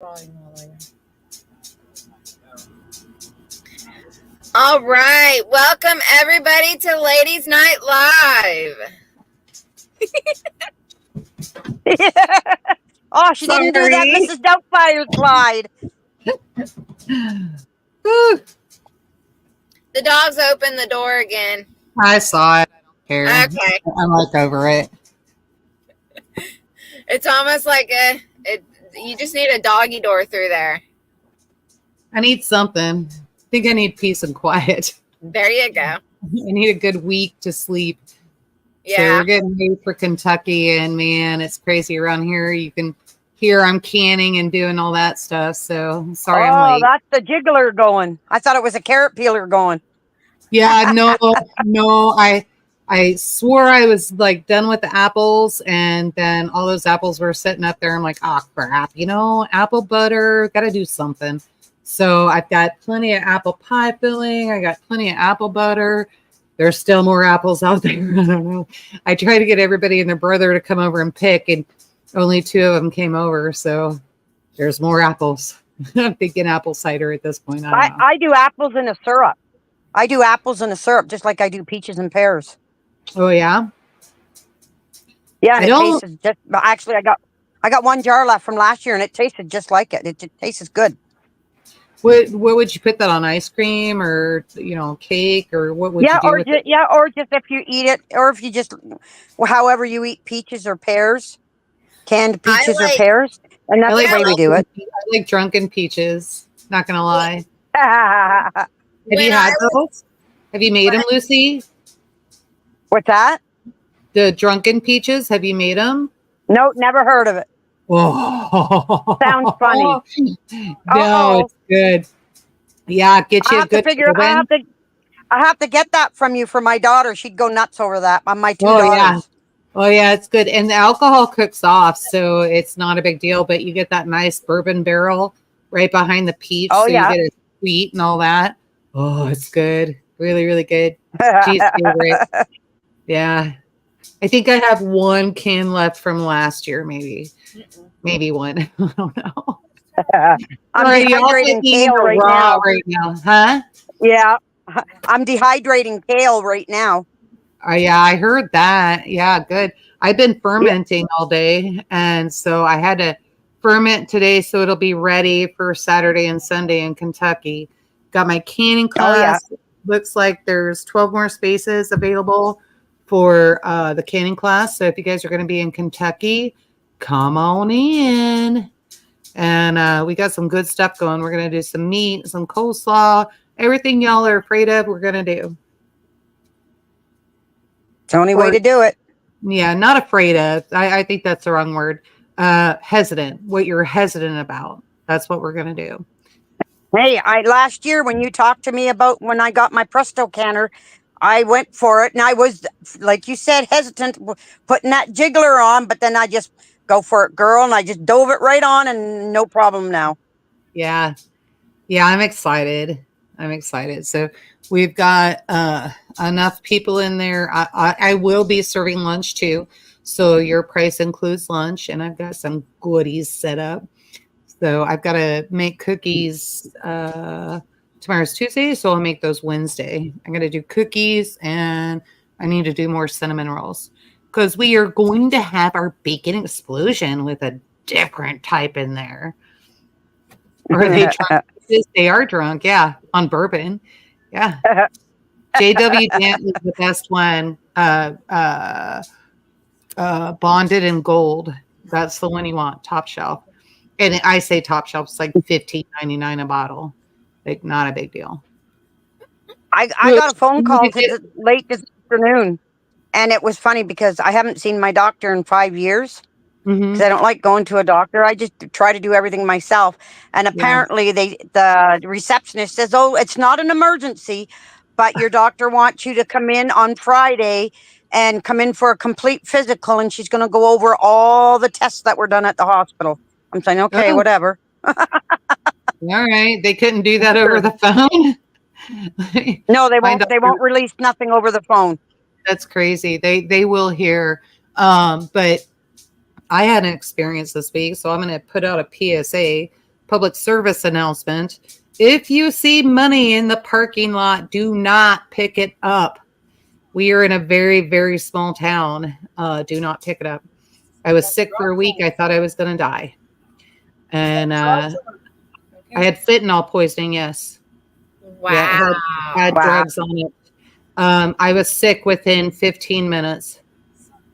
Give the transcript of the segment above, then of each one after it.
All right. Welcome, everybody, to Ladies Night Live. Oh, she didn't do that Mrs. Doubtfire slide. The dog's opened the door again. I saw it. I don't care. Okay. I'm like over it. It's almost like you just need a doggy door through there. I need something. I think I need peace and quiet. There you go. I need a good week to sleep. Yeah. So we're getting ready for Kentucky, and man, it's crazy around here. You can hear I'm canning and doing all that stuff. So sorry I'm late. Oh, that's the jiggler going. I thought it was a carrot peeler going. Yeah, no. I swore I was like done with the apples, and then all those apples were sitting up there. I'm like, oh crap, apple butter, gotta do something. So I've got plenty of apple pie filling. I got plenty of apple butter. There's still more apples out there. I don't know. I tried to get everybody and their brother to come over and pick, and only 2 of them came over. So there's more apples. I'm thinking apple cider at this point. I do apples in a syrup. I do apples in a syrup just like I do peaches and pears. Oh yeah. Yeah, it tastes just. Actually, I got 1 jar left from last year, and it tasted just like it. It tastes good. What would you put that on? Ice cream or cake, or what would you do with it? Yeah, or just if you eat it, or if you just however you eat peaches or pears, canned peaches or pears, and that's the way we do it. I like drunken peaches. Not gonna lie. Have you had those? Have you made them, Lucy? What's that? The drunken peaches. Have you made them? Nope, never heard of it. Oh, sounds funny. No, it's good. Yeah, get you a good. I have to get that from you for my daughter. She'd go nuts over that. On my 2 daughters. Yeah, it's good, and the alcohol cooks off, so it's not a big deal. But you get that nice bourbon barrel right behind the peach. Oh so yeah, you get it sweet and all that. Oh, it's good. Really, really good. She's favorite. Yeah. I think I have 1 can left from last year, maybe one. I don't know. I'm dehydrating kale right now. Huh? Yeah. I'm dehydrating kale right now. Yeah, I heard that. Yeah, good. I've been fermenting all day, and so I had to ferment today so it'll be ready for Saturday and Sunday in Kentucky. Got my canning class. Oh, yeah. Looks like there's 12 more spaces available for the canning class. So if you guys are going to be in Kentucky, come on in. And we got some good stuff going. We're going to do some meat, some coleslaw, everything y'all are afraid of, we're going to do. It's the only way to do it. Yeah, not afraid of. I think that's the wrong word. Hesitant. What you're hesitant about. That's what we're going to do. Hey, last year when you talked to me about when I got my Presto canner, I went for it, and I was, like you said, hesitant putting that jiggler on, but then I just go for it, girl, and I just dove it right on, and no problem now. Yeah, I'm excited. So we've got enough people in there. I will be serving lunch too, so your price includes lunch, and I've got some goodies set up. So I've got to make cookies. Tomorrow's Tuesday, so I'll make those Wednesday. I'm going to do cookies, and I need to do more cinnamon rolls because we are going to have our bacon explosion with a different type in there. Are they drunk? They are drunk, yeah, on bourbon. Yeah. JW Dant is the best one. Bonded in gold. That's the one you want, top shelf. And I say top shelf, it's like $15.99 a bottle. Like, not a big deal. I got a phone call late this afternoon, and it was funny because I haven't seen my doctor in 5 years because I don't like going to a doctor. I just try to do everything myself. And apparently the receptionist says, oh, it's not an emergency, but your doctor wants you to come in on Friday and come in for a complete physical, and she's going to go over all the tests that were done at the hospital. I'm saying, okay, whatever. All right. They couldn't do that over the phone? No, they won't. They won't release nothing over the phone. That's crazy. They will hear. But I had an experience this week, so I'm going to put out a PSA public service announcement. If you see money in the parking lot, do not pick it up. We are in a very, very small town. Do not pick it up. I was sick for a week. I thought I was going to die. And I had fentanyl poisoning, yes. Wow. Yeah, had Wow. drugs on it. I was sick within 15 minutes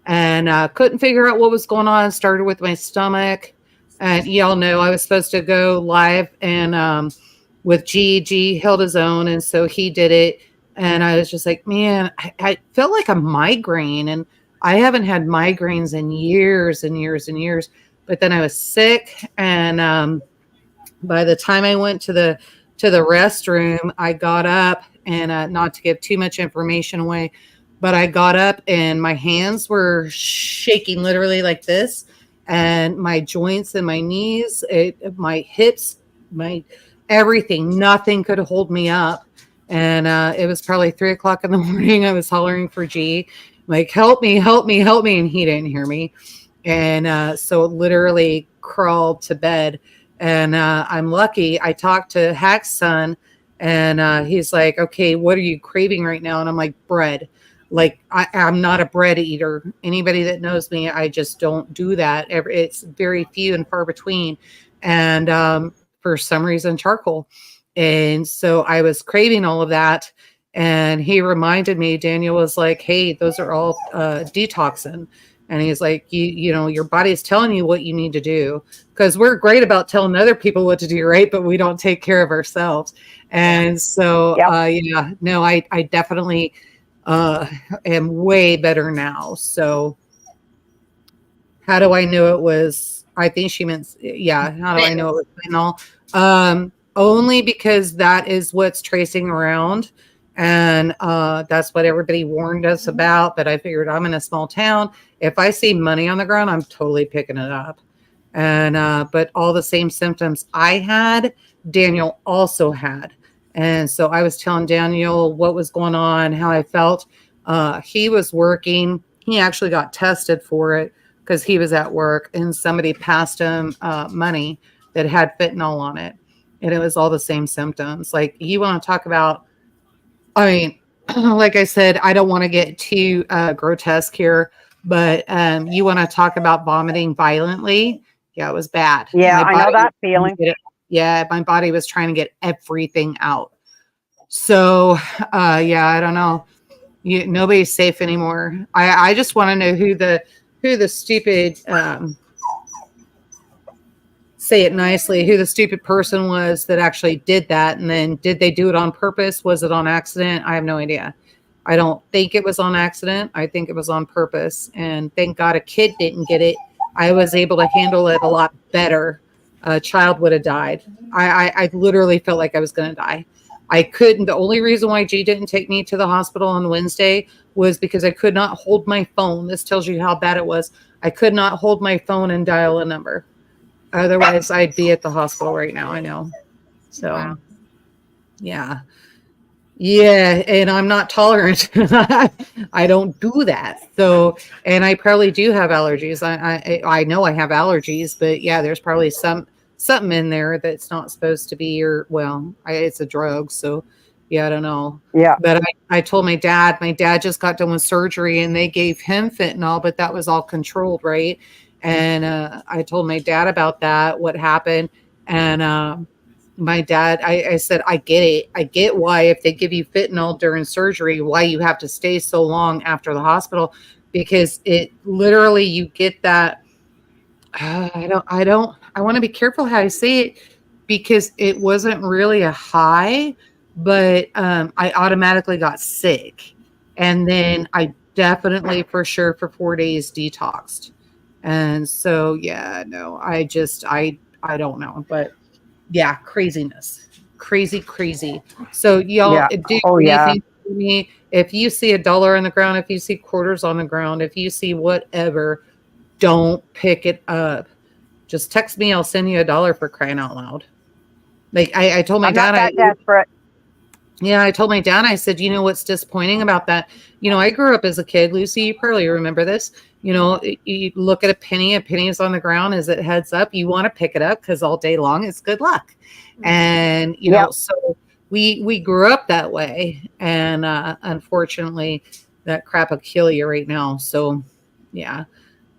and couldn't figure out what was going on. Started with my stomach. And y'all know I was supposed to go live and with G held his own. And so he did it. And I was just like, man, I felt like a migraine. And I haven't had migraines in years and years and years. But then I was sick. And by the time I went to the restroom, I got up and not to give too much information away, but I got up and my hands were shaking literally like this, and my joints and my knees, my hips, my everything, nothing could hold me up. And it was probably 3:00 in the morning. I was hollering for G, like, help me, help me, help me. And he didn't hear me. And so literally crawled to bed. And I'm lucky. I talked to Hack's son, and he's like, okay, what are you craving right now? And I'm like, bread. Like, I'm not a bread eater. Anybody that knows me, I just don't do that. It's very few and far between. And for some reason, charcoal. And so I was craving all of that. And he reminded me, Daniel was like, hey, those are all detoxin. And he's like, you know, your body's telling you what you need to do, because we're great about telling other people what to do, right? But we don't take care of ourselves. And so, yeah, no, I definitely am way better now. So how do I know it was, I think she meant, yeah, how do I know it was fentanyl? Only because that is what's tracing around. And that's what everybody warned us about. But I figured, I'm in a small town. If I see money on the ground, I'm totally picking it up. And but all the same symptoms I had, Daniel also had. And so I was telling Daniel what was going on, how I felt. He was working. He actually got tested for it because he was at work, and somebody passed him money that had fentanyl on it. And it was all the same symptoms. Like, you want to talk about, I mean, like I said, I don't want to get too grotesque here, but you want to talk about vomiting violently. Yeah, it was bad. Yeah, I know that feeling. Yeah, my body was trying to get everything out. So, yeah, I don't know. Nobody's safe anymore. I just want to know who the stupid, say it nicely, who the stupid person was that actually did that. And then did they do it on purpose? Was it on accident? I have no idea. I don't think it was on accident. I think it was on purpose. And thank God a kid didn't get it. I was able to handle it a lot better. A child would have died. I literally felt like I was going to die. I couldn't. The only reason why G didn't take me to the hospital on Wednesday was because I could not hold my phone. This tells you how bad it was. I could not hold my phone and dial a number. Otherwise, I'd be at the hospital right now. I know. So, wow. Yeah. Yeah. And I'm not tolerant. I don't do that. So, and I probably do have allergies. I know I have allergies, but yeah, there's probably something in there that's not supposed to be, or, well, it's a drug. So, yeah, I don't know. Yeah. But I told my dad just got done with surgery and they gave him fentanyl, but that was all controlled, right? And I told my dad about that, what happened. And my dad, I said, I get it. I get why, if they give you fentanyl during surgery, why you have to stay so long after the hospital, because it literally, you get that. I want to be careful how I say it, because it wasn't really a high, but I automatically got sick. And then I definitely, for sure, for 4 days detoxed. And so, yeah, no, I don't know, but yeah, craziness, crazy. So y'all, do anything for me. If you see $1 on the ground, if you see quarters on the ground, if you see whatever, don't pick it up. Just text me. I'll send you $1 for crying out loud. Like I told my dad, I'm not that desperate. Yeah, I told my dad, I said, you know what's disappointing about that? You know, I grew up as a kid, Lucy, you probably remember this. You know, you look at a penny is on the ground as it heads up. You want to pick it up because all day long it's good luck. And, you know, so we grew up that way. And unfortunately, that crap will kill you right now. So, yeah.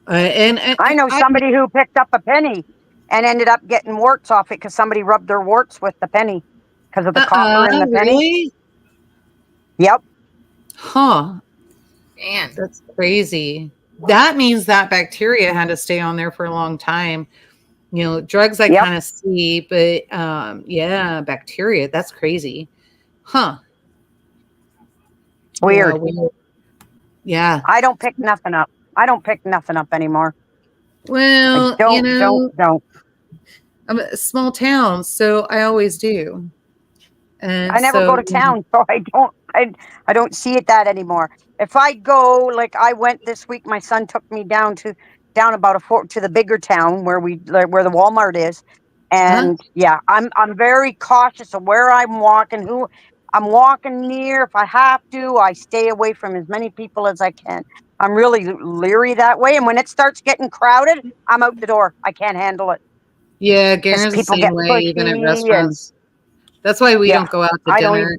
And I know somebody who picked up a penny and ended up getting warts off it because somebody rubbed their warts with the penny because of the copper in the penny. Really? Yep. Huh. Man. That's crazy. That means that bacteria had to stay on there for a long time. You know, drugs I kind of see, but yeah, bacteria. That's crazy. Huh. Weird. Yeah. I don't pick nothing up. I don't pick nothing up anymore. Well, don't, you know, don't. I'm a small town, so I always do. And I never go to town, so I don't see it that anymore. If I go, like I went this week, my son took me down about to the bigger town where where the Walmart is. And yeah, I'm very cautious of where I'm walking, who I'm walking near. If I have to, I stay away from as many people as I can. I'm really leery that way. And when it starts getting crowded, I'm out the door. I can't handle it. Yeah, Garen's the People same get way, even at pushy restaurants. That's why we don't go out to dinner.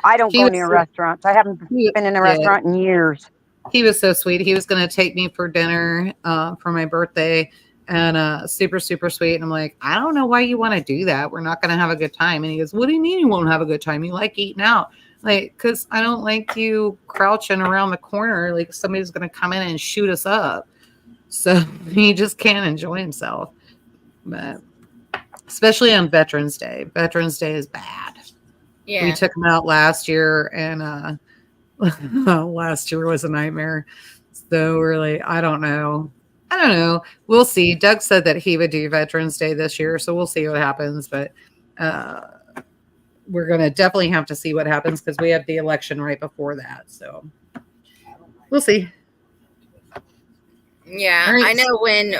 I don't go near restaurants. I haven't been in a restaurant in years. He was so sweet. He was going to take me for dinner for my birthday, and super, super sweet. And I'm like, I don't know why you want to do that. We're not going to have a good time. And he goes, what do you mean you won't have a good time? You like eating out. Like, because I don't like you crouching around the corner like somebody's going to come in and shoot us up. So he just can't enjoy himself. But especially on Veterans Day. Veterans Day is bad. Yeah. We took him out last year, and last year was a nightmare. So we're like, I don't know. We'll see. Doug said that he would do Veterans Day this year, so we'll see what happens. But we're going to definitely have to see what happens because we have the election right before that. So we'll see. Yeah, right. I know when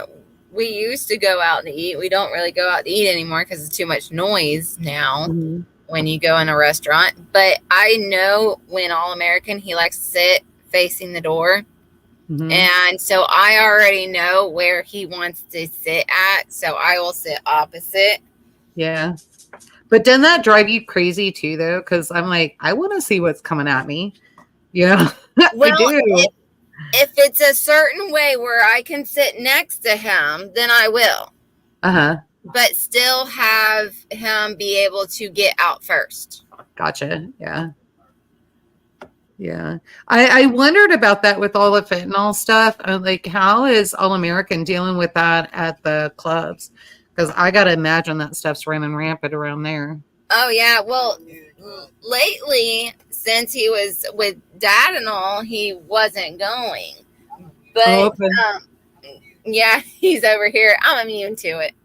we used to go out to eat, we don't really go out to eat anymore because it's too much noise now. Mm-hmm. When you go in a restaurant. But I know when All American, he likes to sit facing the door. Mm-hmm. And so I already know where he wants to sit at. So I will sit opposite. Yeah. But doesn't that drive you crazy too, though? Because I'm like, I want to see what's coming at me. Yeah. Well, I do. If it's a certain way where I can sit next to him, then I will. Uh-huh. But still have him be able to get out first. Gotcha. Yeah. Yeah. I wondered about that with all the fentanyl stuff. Like, how is All American dealing with that at the clubs? Because I got to imagine that stuff's running rampant around there. Oh, yeah. Well, lately, since he was with Dad and all, he wasn't going. But, yeah, he's over here. I'm immune to it.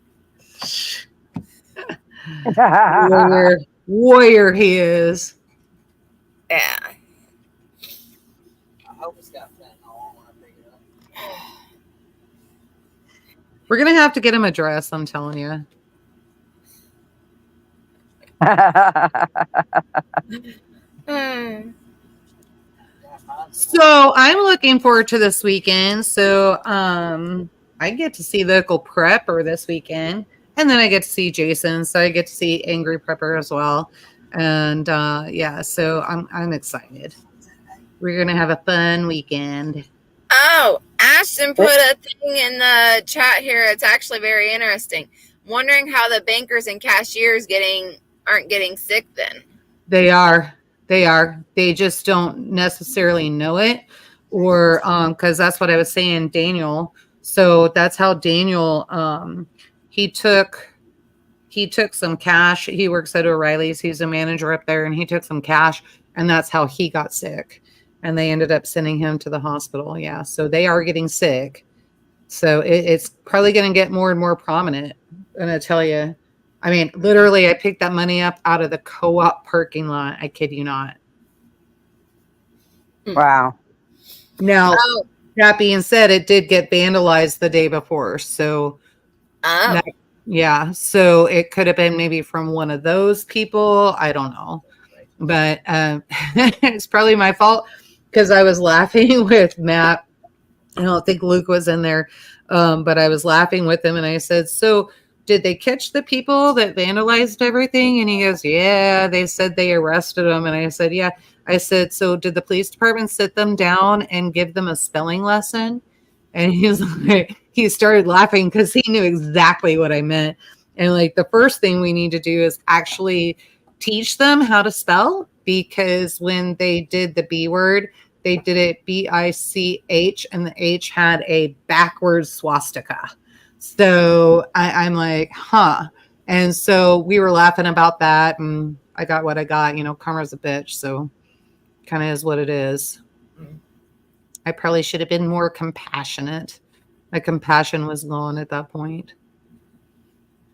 warrior he is. Yeah. I hope it's got fentanyl when I pick it up. We're gonna have to get him a dress, I'm telling you. So I'm looking forward to this weekend. So I get to see local prepper this weekend. And then I get to see Jason, so I get to see Angry Prepper as well, and yeah, so I'm excited. We're gonna have a fun weekend. Oh, Ashton put a thing in the chat here. It's actually very interesting. Wondering how the bankers and cashiers aren't getting sick. Then they are. They just don't necessarily know it, or because that's what I was saying, Daniel. So that's how Daniel. He took some cash. He works at O'Reilly's. He's a manager up there, and he took some cash, and that's how he got sick. And they ended up sending him to the hospital. Yeah, so they are getting sick. So it's probably going to get more and more prominent. And I tell you, I mean, literally, I picked that money up out of the co-op parking lot. I kid you not. Wow. Now, that being said, it did get vandalized the day before. So, yeah. So it could have been maybe from one of those people. I don't know. But it's probably my fault because I was laughing with Matt. I don't think Luke was in there, but I was laughing with him, and I said, "So, did they catch the people that vandalized everything?" And he goes, "Yeah, they said they arrested them." And I said, "Yeah." I said, "So, did the police department sit them down and give them a spelling lesson?" And he's like, he started laughing because he knew exactly what I meant. And like, the first thing we need to do is actually teach them how to spell, because when they did the B word, they did it BICH, and the H had a backwards swastika. So I'm like, huh. And so we were laughing about that, and I got what I got. You know, karma's a bitch. So kind of is what it is. I probably should have been more compassionate. My compassion was gone at that point.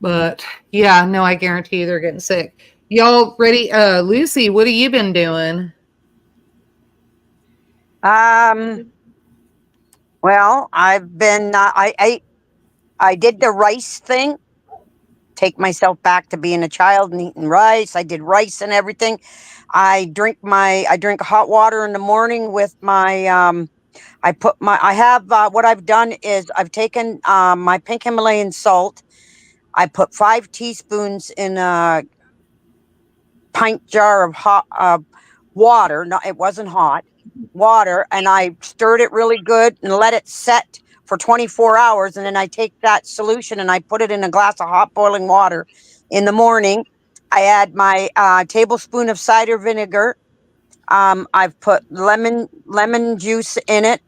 But yeah, no, I guarantee you they're getting sick. Y'all ready? Lucy, what have you been doing? Well, I've been, I did the rice thing, take myself back to being a child and eating rice. I did rice and everything. I drink hot water in the morning with my, what I've done is I've taken, my pink Himalayan salt. I put 5 teaspoons in a pint jar of hot, water. No, it wasn't hot water. And I stirred it really good and let it set for 24 hours. And then I take that solution and I put it in a glass of hot boiling water in the morning. I add my tablespoon of cider vinegar. I've put lemon juice in it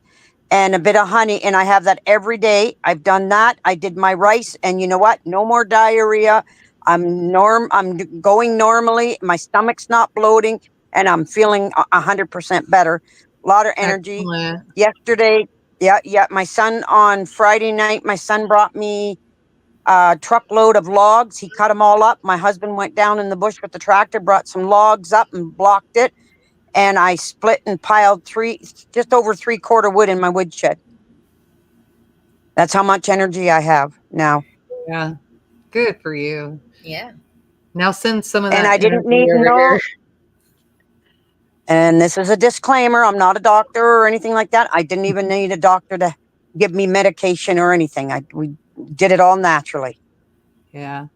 and a bit of honey, and I have that every day. I've done that. I did my rice, and you know what? No more diarrhea. I'm going normally. My stomach's not bloating, and I'm feeling 100% better. A lot of energy. Excellent. Yesterday, yeah. My son on Friday night, my son brought me a truckload of logs. He cut them all up. My husband went down in the bush with the tractor, brought some logs up and blocked it. And I split and piled just over 3/4 wood in my woodshed. That's how much energy I have now. Yeah. Good for you. Yeah. Now send some of And that I didn't energy need over here. and this is a disclaimer, I'm not a doctor or anything like that. I didn't even need a doctor to give me medication or anything. We did it all naturally. Yeah.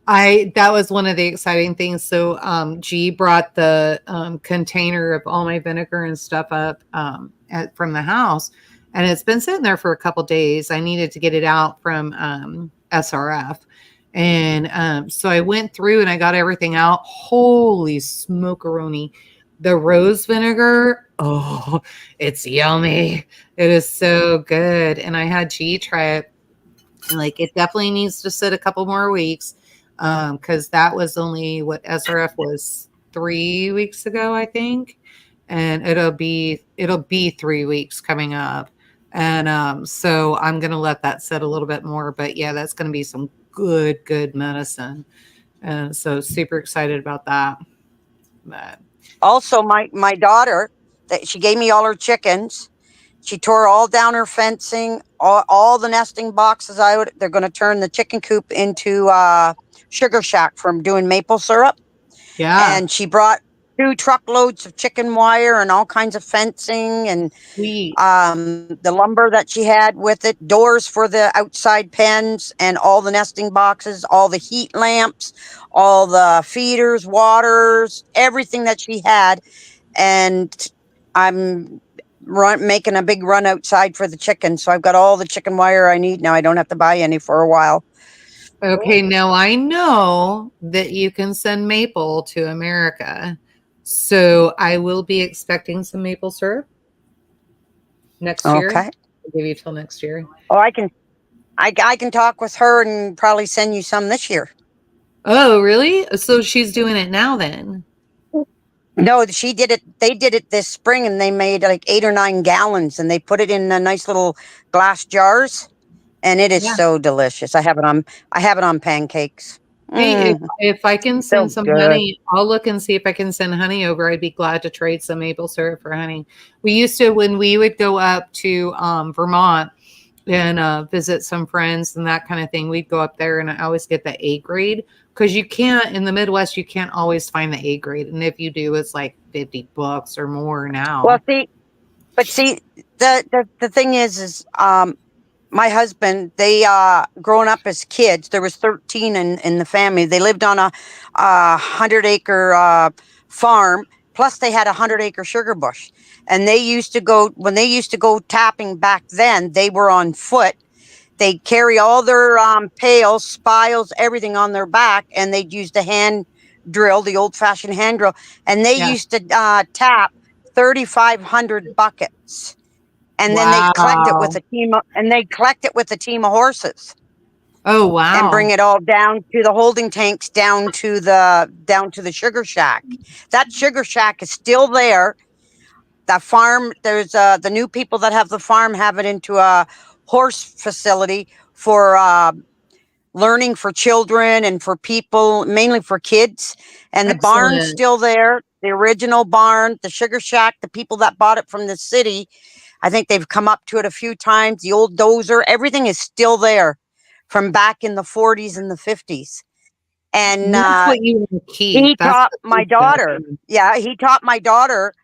That was one of the exciting things. So G brought the container of all my vinegar and stuff up from the house, and it's been sitting there for a couple days. I needed to get it out from SRF. And so I went through and I got everything out. Holy smokeroni. The rose vinegar, oh, it's yummy. It is so good. And I had G try it. Like, it definitely needs to sit a couple more weeks, because that was only what SRF was 3 weeks ago, I think. And it'll be 3 weeks coming up. And so I'm going to let that sit a little bit more. But yeah, that's going to be some good medicine. And so super excited about that. But Also, my daughter, that she gave me all her chickens. She tore all down her fencing, all the nesting boxes out. They're going to turn the chicken coop into sugar shack from doing maple syrup. yeah, And she brought 2 truckloads of chicken wire and all kinds of fencing and sweet. the lumber that she had with it, doors for the outside pens and all the nesting boxes, all the heat lamps, all the feeders, waters, everything that she had. And I'm making a big run outside for the chicken. So I've got all the chicken wire I need now. I don't have to buy any for a while. Okay, now I know that you can send maple to America. So I will be expecting some maple syrup next year. Okay. I'll give you till next year. Oh, I can talk with her and probably send you some this year. Oh, really? So she's doing it now then? No, she did it. They did it this spring, and they made like 8 or 9 gallons, and they put it in nice little glass jars, and it is Yeah. so delicious. I have it on pancakes. Hey, if I can So send some good. honey, I'll look and see if I can send honey over. I'd be glad to trade some maple syrup for honey. We used to, when we would go up to Vermont, and visit some friends and that kind of thing. We'd go up there, and I always get the A grade, because you can't, in the Midwest, you can't always find the A grade. And if you do, it's like $50 or more Well, now. see, the thing is my husband, they growing up as kids, there was 13 in the family. They lived on a 100-acre farm, plus they had a 100-acre sugar bush. And when they used to go tapping back then, they were on foot. They'd carry all their pails, spiles, everything on their back, and they'd use the hand drill, the old-fashioned hand drill, and they used to tap 3,500 buckets. And then they'd collect it with Wow. a team of horses Oh, and bring wow. it all down to the holding tanks, down to the sugar shack. That sugar shack is still there. The farm, there's the new people that have the farm have it into a horse facility for learning for children and for people, mainly for kids. And the barn's Excellent. still there. The original barn, the sugar shack, the people that bought it from the city, I think they've come up to it a few times. The old dozer, everything is still there from back in the 40s and the 50s. And And that's what you want to keep. he That's taught the my big daughter. thing. Yeah, he taught my daughter.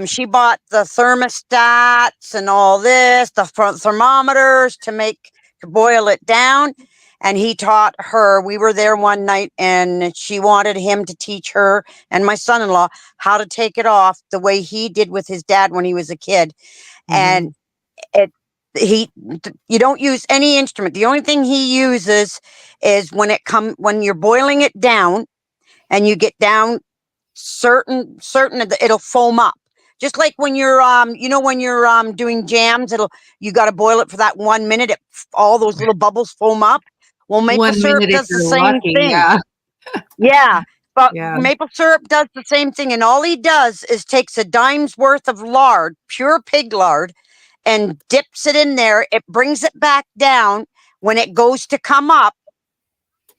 She bought the thermostats and all this, the thermometers to boil it down. And he taught her. We were there one night, and she wanted him to teach her and my son-in-law how to take it off the way he did with his dad when he was a kid. And it you don't use any instrument. The only thing he uses is when you're boiling it down and you get down certain it'll foam up. Just like when you're when you're doing jams, you got to boil it for that 1 minute, all those little bubbles foam up. Well, maple 1 minute syrup if does the you're same lucky. thing. Yeah. Yeah, but Yeah. maple syrup does the same thing, and all he does is takes a dime's worth of lard, pure pig lard, and dips it in there. It brings it back down. When it goes to come up,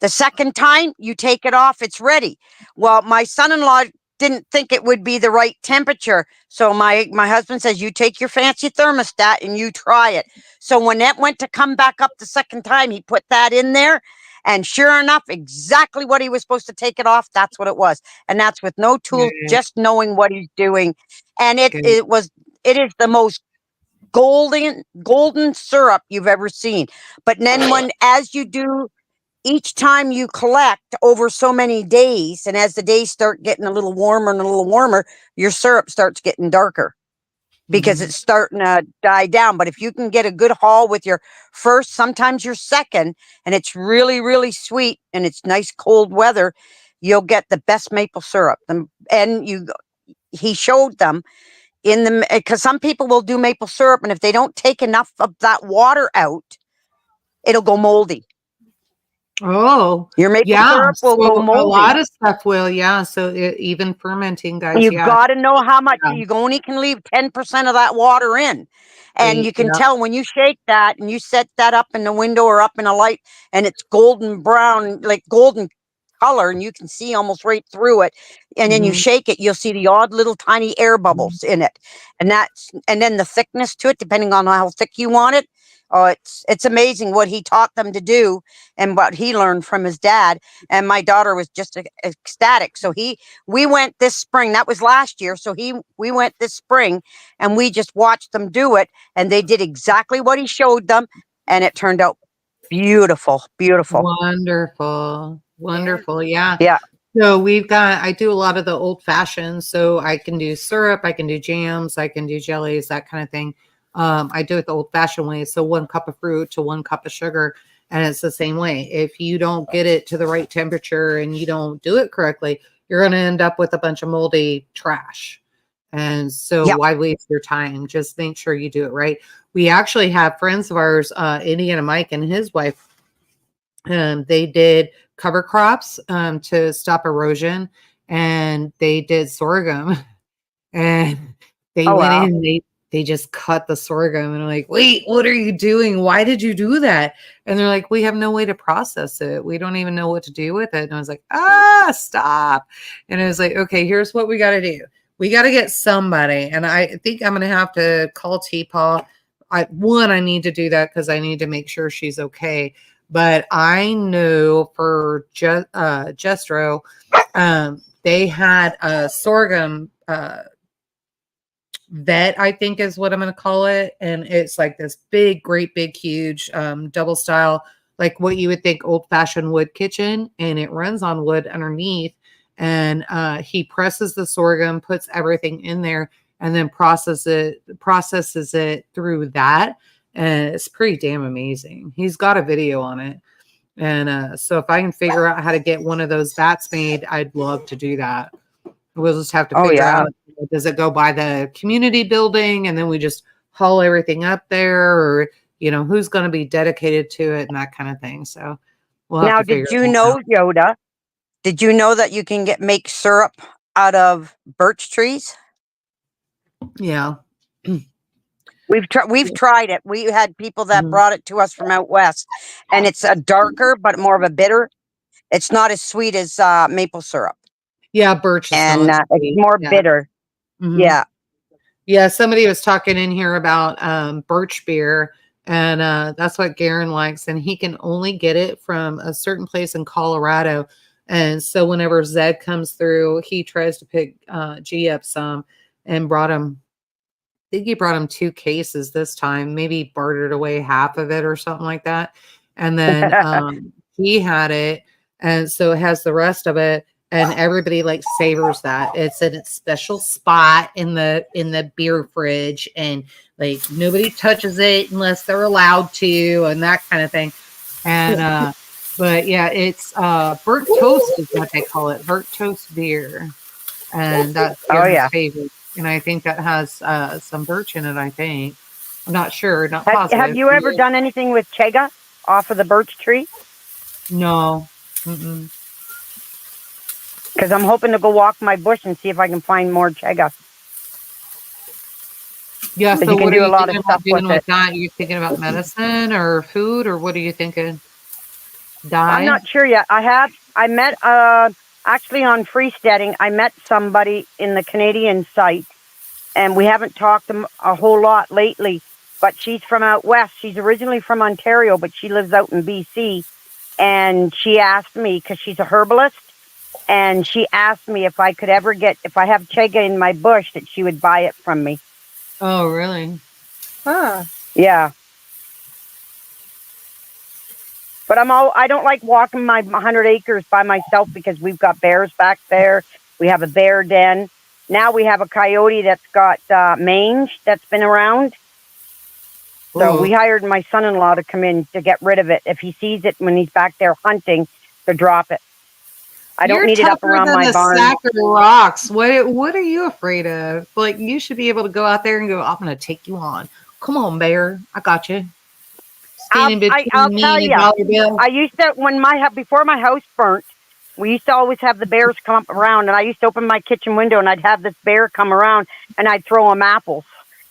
the second time you take it off, it's ready. Well, my son-in-law didn't think it would be the right temperature. So my husband says, you take your fancy thermostat and you try it. So when it went to come back up the second time, he put that in there. And sure enough, exactly what he was supposed to take it off, that's what it was. And that's with no tools, Good. just knowing what he's doing. And Good. it is the most golden syrup you've ever seen. But then as you do, each time you collect over so many days, and as the days start getting a little warmer and a little warmer, your syrup starts getting darker because it's starting to die down. But if you can get a good haul with your first, sometimes your second, and it's really, really sweet and it's nice cold weather, you'll get the best maple syrup. He showed them because some people will do maple syrup, and if they don't take enough of that water out, it'll go moldy. Oh, Your maple yeah. syrup will go So a moldy. lot of stuff will, yeah. So even fermenting, guys, You've yeah. got to know how much Yeah. you only can leave 10% of that water in. And Right. you can Yeah. tell when you shake that and you set that up in the window or up in a light and it's golden brown, like golden color, and you can see almost right through it. And then you shake it, you'll see the odd little tiny air bubbles in it. And then the thickness to it, depending on how thick you want it. Oh, it's amazing what he taught them to do and what he learned from his dad. And my daughter was just ecstatic. So we went this spring. That was last year. So we went this spring and we just watched them do it. And they did exactly what he showed them. And it turned out beautiful, beautiful. Wonderful. Wonderful. Yeah. Yeah. So I do a lot of the old fashions. So I can do syrup, I can do jams, I can do jellies, that kind of thing. I do it the old fashioned way. So 1 cup of fruit to 1 cup of sugar. And it's the same way. If you don't get it to the right temperature and you don't do it correctly, you're going to end up with a bunch of moldy trash. And so why waste your time? Just make sure you do it right. We actually have friends of ours, Indiana Mike and his wife, they did cover crops to stop erosion, and they did sorghum. And they went in, they just cut the sorghum, and I'm like, wait, what are you doing? Why did you do that? And they're like, we have no way to process it. We don't even know what to do with it. And I was like, stop. And I was like, okay, here's what we got to do. We got to get somebody. And I think I'm going to have to call T-Paw I need to do that because I need to make sure she's okay. But I know for Jestro, they had a sorghum vet, I think is what I'm going to call it. And it's like this big, great, big, huge double style, like what you would think old fashioned wood kitchen. And it runs on wood underneath. And he presses the sorghum, puts everything in there, and then processes it through that. And it's pretty damn amazing. He's got a video on it. And so if I can figure out how to get one of those vats made, I'd love to do that. We'll just have to figure out, does it go by the community building and then we just haul everything up there, or, who's going to be dedicated to it and that kind of thing. So we'll have Now, to figure did you it know, out. Yoda? Did you know that you can make syrup out of birch trees? Yeah. We've tried it. We had people that brought it to us from out west, and it's a darker but more of a bitter. It's not as sweet as maple syrup. Yeah, birch is and not sweet. it's more bitter. Yeah. Yeah, somebody was talking in here about birch beer, and that's what Garen likes, and he can only get it from a certain place in Colorado. And so whenever Zed comes through, he tries to pick G up some and brought him. I think he brought him 2 cases this time, maybe bartered away half of it or something like that. And then he had it, and so it has the rest of it. And everybody like savors that. It's in its special spot in the beer fridge, and like nobody touches it unless they're allowed to, and that kind of thing. And but yeah, it's burnt toast is what they call it, burnt toast beer, and that's Garen's favorite. And I think that has some birch in it. I think, I'm not sure, not positive. Have you ever done anything with chega off of the birch tree? No. Because I'm hoping to go walk my bush and see if I can find more chega. Yeah, so you can what do are a you lot of stuff doing with it. that? Are you thinking about medicine or food, or what are you thinking? Dye? I'm not sure yet. I met actually on Freesteading, I met somebody in the Canadian site, and we haven't talked a whole lot lately, but she's from out west. She's originally from Ontario, but she lives out in BC, and she asked me, because she's a herbalist, and she asked me if I could ever if I have chega in my bush, that she would buy it from me. Oh, really? Huh. Yeah. But I don't like walking my 100 acres by myself, because we've got bears back there. We have a bear den. Now we have a coyote that's got mange that's been around. So we hired my son-in-law to come in to get rid of it. If he sees it when he's back there hunting, to drop it. I don't need it up around my barn. Sack of rocks. What are you afraid of? Like, you should be able to go out there and go, I'm going to take you on. Come on, bear. I got you. I'll tell you. I used to, before my house burnt, we used to always have the bears come up around, and I used to open my kitchen window, and I'd have this bear come around, and I'd throw him apples,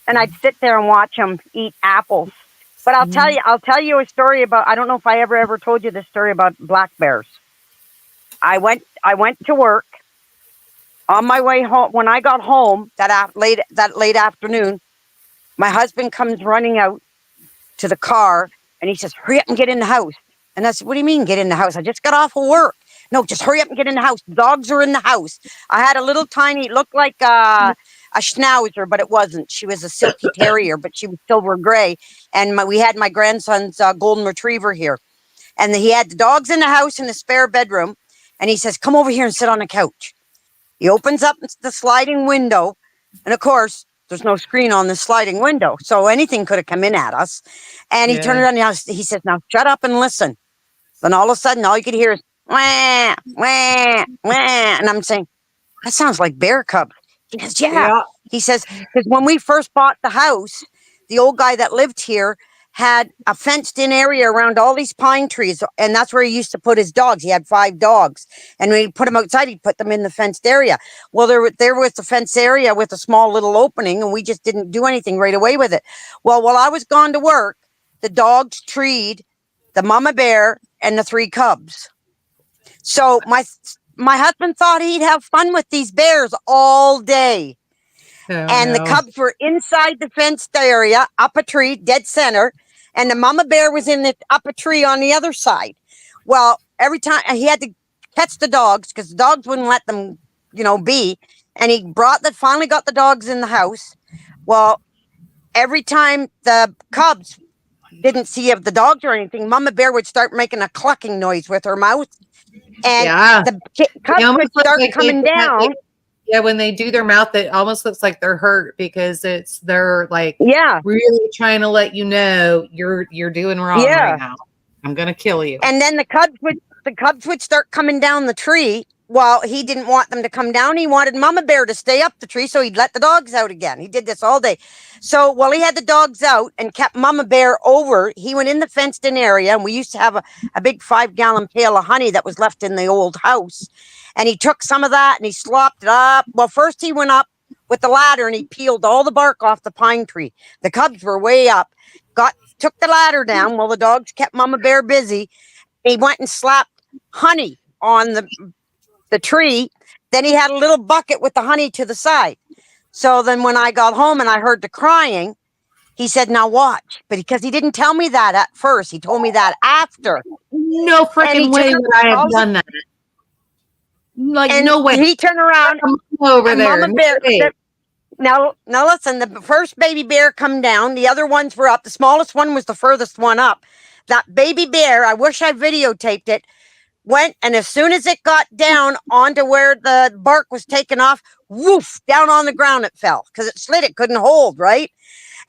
and I'd sit there and watch him eat apples. But I'll tell you a story about. I don't know if I ever told you this story about black bears. I went to work. On my way home, when I got home that late afternoon, my husband comes running out to the car, and he says, "Hurry up and get in the house." And I said, "What do you mean get in the house? I just got off of work." "No, just hurry up and get in the house. Dogs are in the house." I had a little tiny, it looked like a schnauzer, but it wasn't. She was a silky terrier, but she was silver gray. And we had my grandson's golden retriever here. And he had the dogs in the house in the spare bedroom. And he says, "Come over here and sit on the couch." He opens up the sliding window. And of course, there's no screen on the sliding window, so anything could have come in at us. And he turned around and he says, "Now shut up and listen." Then all of a sudden, all you could hear is wah, wah, wah. And I'm saying, "That sounds like bear cubs." He goes, yeah. He says, because when we first bought the house, the old guy that lived here had a fenced-in area around all these pine trees, and that's where he used to put his dogs. He had 5 dogs, and when he put them outside, he'd put them in the fenced area. Well, there was the fenced area with a small little opening, and we just didn't do anything right away with it. Well, while I was gone to work, the dogs treed the mama bear and the 3 cubs. So my husband thought he'd have fun with these bears all day. And the cubs were inside the fenced area, up a tree, dead center. And the mama bear was in the up a tree on the other side. Well, every time he had to catch the dogs because the dogs wouldn't let them, be. And he finally got the dogs in the house. Well, every time the cubs didn't see the dogs or anything, mama bear would start making a clucking noise with her mouth. And the cubs would start coming down. Yeah, when they do their mouth, it almost looks like they're hurt because they're like really trying to let you know you're doing wrong right now. I'm gonna kill you. And then the cubs would start coming down the tree. Well, he didn't want them to come down. He wanted mama bear to stay up the tree, so he'd let the dogs out again. He did this all day. So while he had the dogs out and kept mama bear over, he went in the fenced in area, and we used to have a big 5-gallon pail of honey that was left in the old house. And he took some of that and he slopped it up. Well, first he went up with the ladder and he peeled all the bark off the pine tree. The cubs were way up, took the ladder down while the dogs kept mama bear busy. He went and slapped honey on the tree. Then he had a little bucket with the honey to the side. So then when I got home and I heard the crying, he said, now watch. But because he didn't tell me that at first, he told me that after. No freaking way would I have done that. Like, no way. He turned around over there. Mama bear, now listen, the first baby bear come down. The other ones were up. The smallest one was the furthest one up. That baby bear, I wish I videotaped it, went, and as soon as it got down onto where the bark was taken off, woof, down on the ground it fell because it slid. It couldn't hold, right?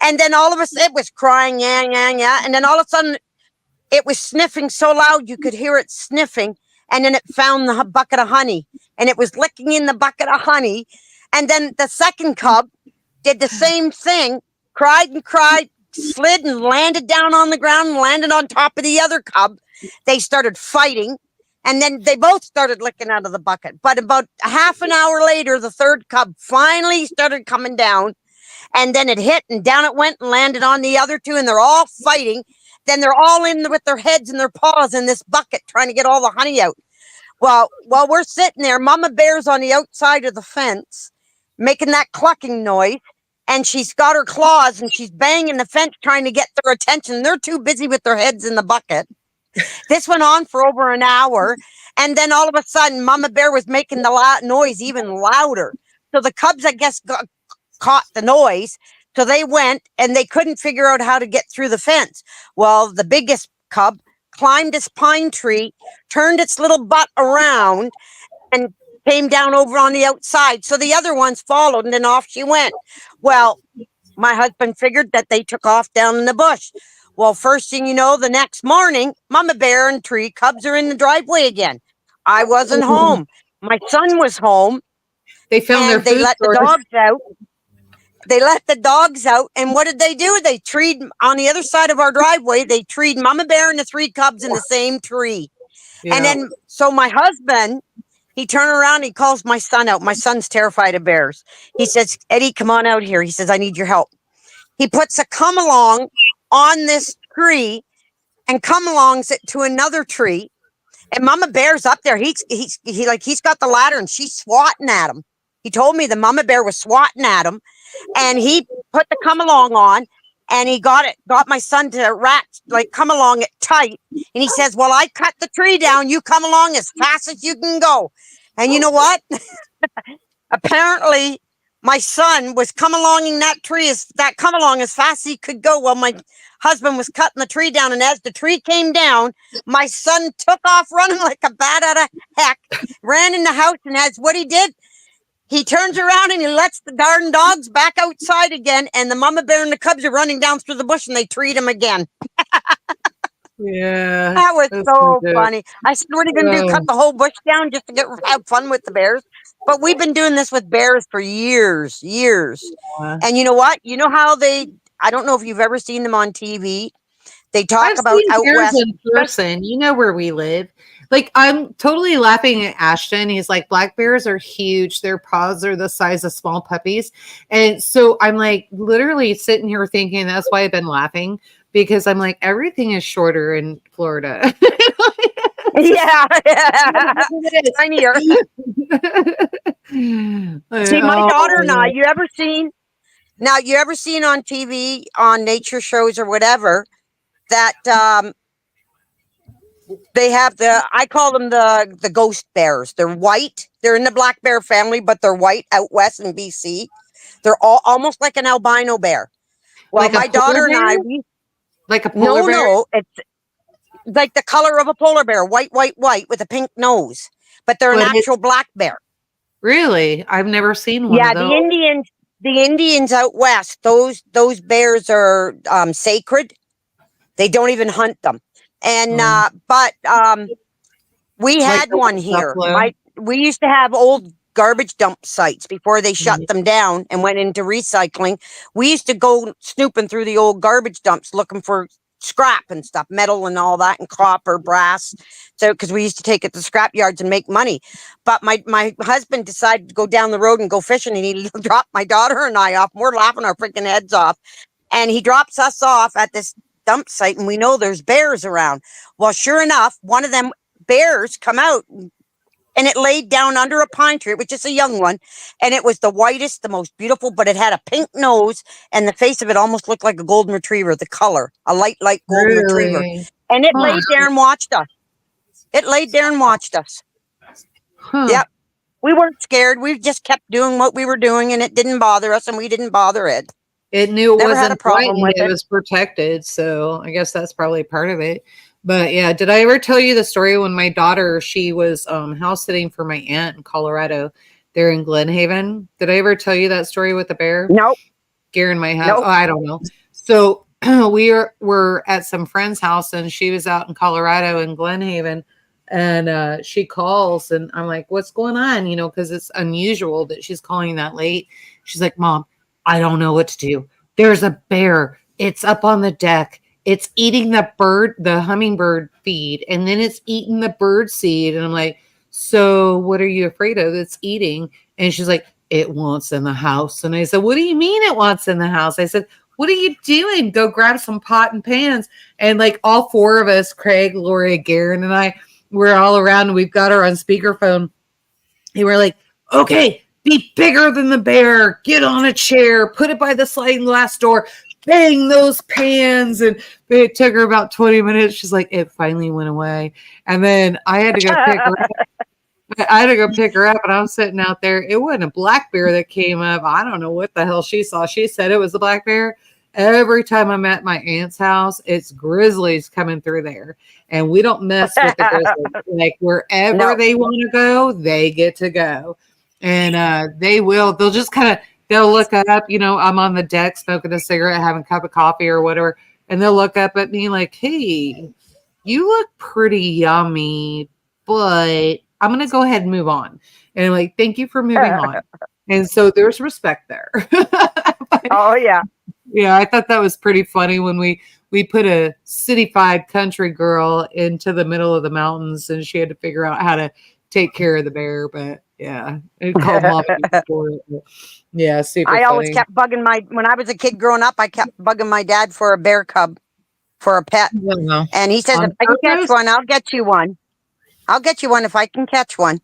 And then all of a sudden it was crying, yeah. And then all of a sudden it was sniffing so loud you could hear it sniffing. And then it found the bucket of honey and it was licking in the bucket of honey. And then the second cub did the same thing, cried, slid and landed down on the ground and landed on top of the other cub. They started fighting and then they both started licking out of the bucket. But about a half an hour later, the third cub finally started coming down and then it hit and down it went and landed on the other two and they're all fighting. Then they're all in with their heads and their paws in this bucket trying to get all the honey out. Well, while we're sitting there, mama bear's on the outside of the fence making that clucking noise. And she's got her claws and she's banging the fence trying to get their attention. They're too busy with their heads in the bucket. This went on for over an hour. And then all of a sudden, mama bear was making the noise even louder. So the cubs, I guess, caught the noise. So they went and they couldn't figure out how to get through the fence. Well, the biggest cub climbed this pine tree, turned its little butt around and came down over on the outside. So the other ones followed and then off she went. Well, my husband figured that they took off down in the bush. Well, first thing you know, the next morning, mama bear and three cubs are in the driveway again. I wasn't home. My son was home. They found their food. They let the dogs out. And what did they do? They treed on the other side of our driveway. They treed mama bear and the three cubs in the same tree. Yeah. And then, so my husband, he turned around, he calls my son out. My son's terrified of bears. He says, Eddie, come on out here. He says, I need your help. He puts a come along on this tree and come alongs it to another tree. And mama bear's up there. He's got the ladder and she's swatting at him. He told me the mama bear was swatting at him. And he put the come along on and he got my son to come along it tight. And he says, well, I cut the tree down. You come along as fast as you can go. And you know what? Apparently my son was come alonging that come along as fast as he could go while my husband was cutting the tree down. And as the tree came down, my son took off running like a bat out of heck, ran in the house, and as what he did, he turns around and he lets the darn dogs back outside again. And the mama bear and the cubs are running down through the bush and they treat him again. Yeah. That was so funny. I said, what are you going to do? Cut the whole bush down just to have fun with the bears? But we've been doing this with bears for years. Yeah. And you know what? You know how I don't know if you've ever seen them on TV. They talk about out west. In person. You know where we live. Like, I'm totally laughing at Ashton. He's like, black bears are huge. Their paws are the size of small puppies. And so I'm like literally sitting here thinking that's why I've been laughing, because I'm like, everything is shorter in Florida. Yeah. Tinier. See, my daughter and I, you ever seen on TV, on nature shows or whatever, that they have I call them the ghost bears. They're white. They're in the black bear family, but they're white out west in BC. They're all almost like an albino bear. Well, like my daughter and I, like a polar bear? No, it's like the color of a polar bear, white, with a pink nose, but they're an actual black bear. Really? I've never seen one of those. The Indians out west, those bears are sacred. They don't even hunt them. And but we had one here. We used to have old garbage dump sites before they shut them down and went into recycling. We used to go snooping through the old garbage dumps looking for scrap and stuff, metal and all that, and copper, brass. So, because we used to take it to scrap yards and make money. But my husband decided to go down the road and go fishing, and he dropped my daughter and I off. And we're laughing our freaking heads off. And he drops us off at this dump site, and we know there's bears around. Well, sure enough, one of them bears come out, and it laid down under a pine tree, which is a young one, and it was the whitest, the most beautiful, but it had a pink nose, and the face of it almost looked like a golden retriever, the color, a light golden retriever. And it laid there and watched us. Yep. We weren't scared. We just kept doing what we were doing, and it didn't bother us, and we didn't bother it. It knew it wasn't a problem with it. It was protected, so I guess that's probably part of it. But yeah, did I ever tell you the story when my daughter, she was house sitting for my aunt in Colorado? They're in Glenhaven. Did I ever tell you that story with the bear? Nope. Garen might have. Nope. Oh, I don't know. So we were at some friend's house, and she was out in Colorado in Glenhaven, and she calls, and I'm like, "What's going on?" You know, because it's unusual that she's calling that late. She's like, "Mom, I don't know what to do. There's a bear. It's up on the deck. It's eating the hummingbird feed, and then it's eating the bird seed." And I'm like, "So what are you afraid of? It's eating." And she's like, "It wants in the house." And I said, "What do you mean it wants in the house?" I said, "What are you doing? Go grab some pot and pans." And like all four of us, Craig, Lori, Garen, and I, we're all around, and we've got her on speakerphone. And we're like, "Okay, be bigger than the bear. Get on a chair. Put it by the sliding glass door. Bang those pans." And it took her about 20 minutes. She's like, "It finally went away." And then I had to go pick her up. And I was sitting out there. It wasn't a black bear that came up. I don't know what the hell she saw. She said it was a black bear. Every time I'm at my aunt's house, it's grizzlies coming through there. And we don't mess with the grizzlies. Like wherever they want to go, they get to go. And they'll just they'll look up, you know, I'm on the deck smoking a cigarette, having a cup of coffee or whatever. And they'll look up at me like, "Hey, you look pretty yummy, but I'm going to go ahead and move on." And I'm like, "Thank you for moving on." And so there's respect there. Oh, yeah. Yeah, I thought that was pretty funny when we put a city-fied country girl into the middle of the mountains, and she had to figure out how to take care of the bear. But yeah, it called mom. Yeah, super funny. Always kept bugging when I was a kid growing up, I kept bugging my dad for a bear cub for a pet. And he says, "If I can catch one, I'll get you one. I'll get you one if I can catch one."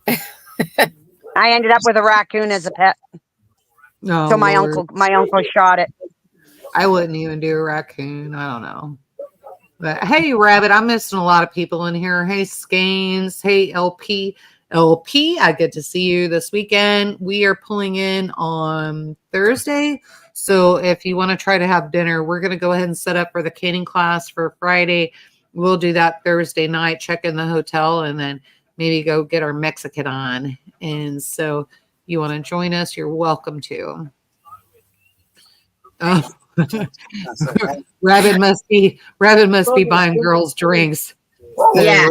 I ended up with a raccoon as a pet. Oh, so my uncle shot it. I wouldn't even do a raccoon. I don't know. But hey, Rabbit, I'm missing a lot of people in here. Hey, Scanes. Hey, LP. I get to see you this weekend. We are pulling in on Thursday. So if you want to try to have dinner, we're going to go ahead and set up for the canning class for Friday. We'll do that Thursday night, check in the hotel, and then maybe go get our Mexican on. And so you want to join us, you're welcome to. Oh. Rabbit must be buying girls drinks. So, yeah.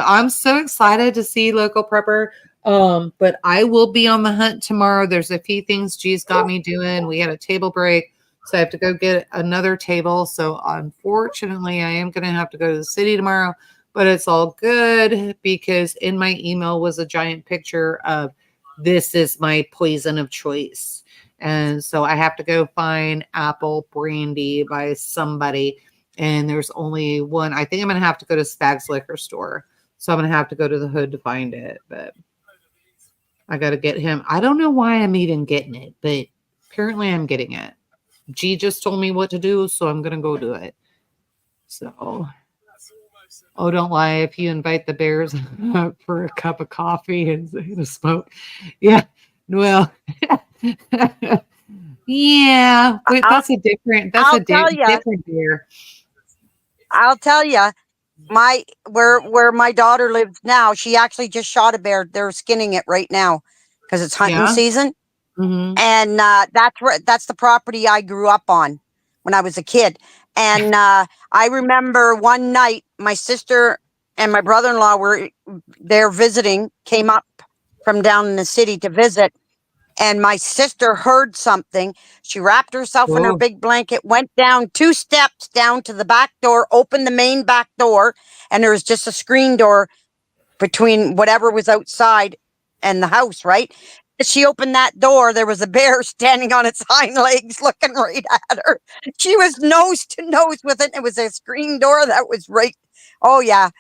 I'm so excited to see Local Prepper. But I will be on the hunt tomorrow. There's a few things G's got me doing. We had a table break, so I have to go get another table. So unfortunately, I am going to have to go to the city tomorrow, but it's all good because in my email was a giant picture of this is my poison of choice. And so I have to go find apple brandy by somebody. And there's only one. I think I'm going to have to go to Stag's liquor store. So I'm going to have to go to the hood to find it, but I got to get him. I don't know why I'm even getting it, but apparently I'm getting it. G just told me what to do, so I'm going to go do it. So, oh, don't lie. If you invite the bears for a cup of coffee and a smoke. Yeah. Well, yeah, but that's a different beer. I'll tell you, where my daughter lives now, she actually just shot a bear. They're skinning it right now because it's hunting season. Mm-hmm. And that's the property I grew up on when I was a kid. And I remember one night my sister and my brother-in-law were there visiting, came up from down in the city to visit. And my sister heard something. She wrapped herself in her big blanket, went down 2 steps down to the back door, opened the main back door, and there was just a screen door between whatever was outside and the house, right? As she opened that door, there was a bear standing on its hind legs looking right at her. She was nose to nose with it. It was a screen door that was right. Oh, yeah.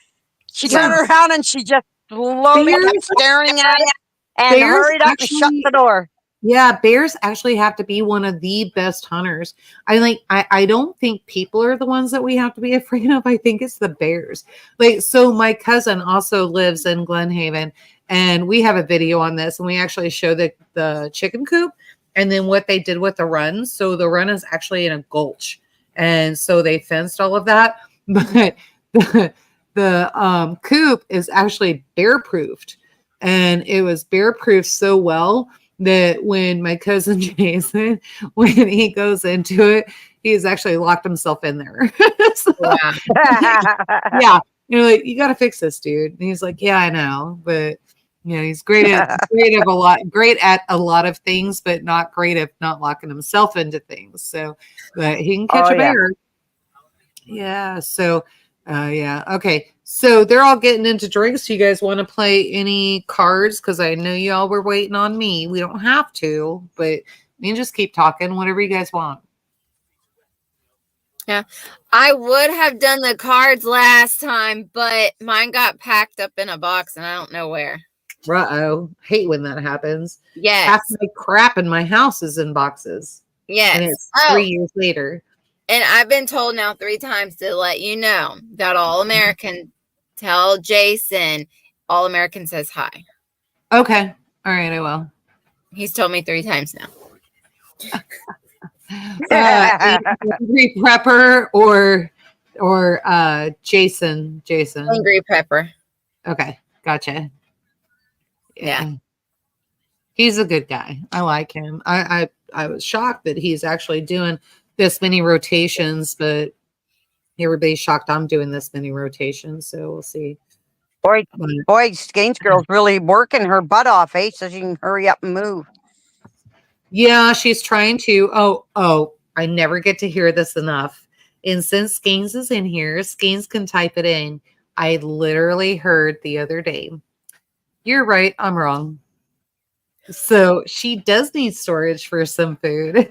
She turned around and she just slowly kept staring at it and hurried up and shut the door. Yeah, bears actually have to be one of the best hunters. I don't think people are the ones that we have to be afraid of. I think it's the bears. Like, so my cousin also lives in Glen Haven, and we have a video on this, and we actually show the chicken coop and then what they did with the run. So the run is actually in a gulch, and so they fenced all of that. But the coop is actually bear proofed, and it was bear proofed so well that when my cousin Jason, when he goes into it, he's actually locked himself in there. So, yeah, you're like, you got to fix this, dude. And he's like, yeah, I know, but you know, he's great at a lot of things, but not great at not locking himself into things. So, but he can catch a bear. Yeah. So, yeah. Okay. So they're all getting into drinks. You guys want to play any cards? Because I know y'all were waiting on me. We don't have to, but you can just keep talking, whatever you guys want. Yeah. I would have done the cards last time, but mine got packed up in a box and I don't know where. Uh-oh. Hate when that happens. Yes. Half my crap in my house is in boxes. Yes. And it's 3 years later. And I've been told now 3 times to let you know that All American, tell Jason, All American says hi. Okay. All right, I will. He's told me 3 times now. Angry Prepper or Jason. Angry Prepper. Okay, gotcha. Yeah. He's a good guy. I like him. I was shocked that he's actually doing this many rotations, but everybody's shocked I'm doing this many rotations, so we'll see. Boy, Skane's girl's really working her butt off, so she can hurry up and move. Yeah, she's trying to. Oh, I never get to hear this enough. And since Skanes is in here, Skanes can type it in. I literally heard the other day, you're right, I'm wrong. So she does need storage for some food.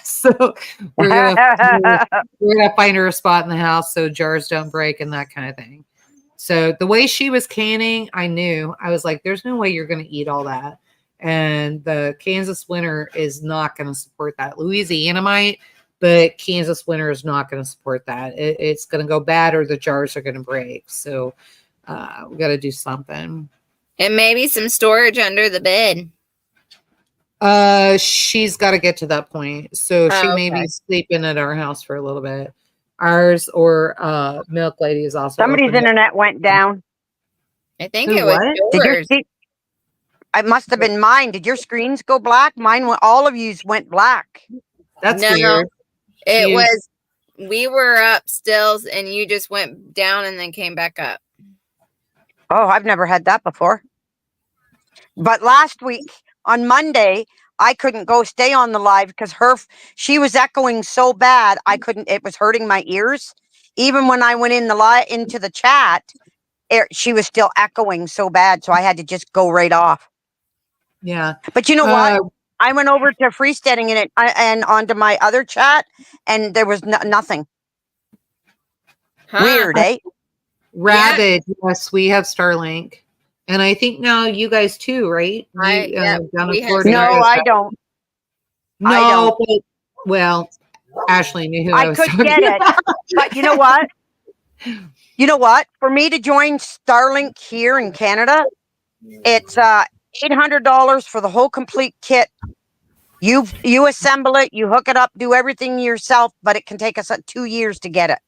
So we're gonna find her a spot in the house so jars don't break and that kind of thing. So the way she was canning, I knew. I was like, there's no way you're going to eat all that. And the Kansas winter is not going to support that. Louisiana might, but Kansas winter is not going to support that. It's going to go bad or the jars are going to break. So we got to do something. And maybe some storage under the bed. She's got to get to that point. So she may be sleeping at our house for a little bit. Ours or Milk Lady is also. Somebody's internet went down. I think it was yours. It must have been mine. Did your screens go black? Mine went. All of yous went black. That's weird. It was. We were up stills, and you just went down and then came back up. Oh, I've never had that before. But last week on Monday, I couldn't stay on the live because she was echoing so bad. I couldn't. It was hurting my ears. Even when I went into the chat, she was still echoing so bad. So I had to just go right off. Yeah. But you know what? I went over to Freesteading and onto my other chat, and there was nothing. Weird, eh? Rabbit, yes, we have Starlink. And I think now you guys too, right? Down in Florida. No, I don't. No, but, well, Ashley knew who I was could talking get it, about. but you know what? You know what? For me to join Starlink here in Canada, it's $800 for the whole complete kit. You assemble it, you hook it up, do everything yourself, but it can take us 2 years to get it.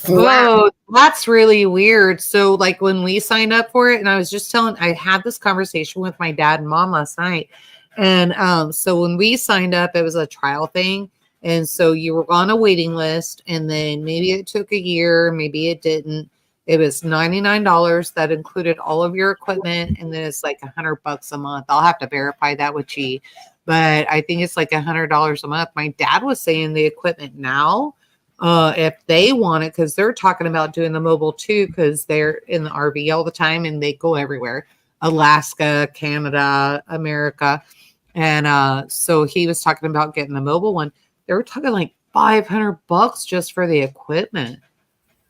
Oh, that's really weird. So, like when we signed up for it, and I had this conversation with my dad and mom last night. And so when we signed up, it was a trial thing. And so you were on a waiting list, and then maybe it took a year, maybe it didn't. It was $99 that included all of your equipment, and then it's like $100 a month. I'll have to verify that with G, but I think it's like $100 a month. My dad was saying the equipment now, if they want it, because they're talking about doing the mobile too, because they're in the RV all the time and they go everywhere, Alaska, Canada, America. And so he was talking about getting the mobile one. They were talking like $500 just for the equipment.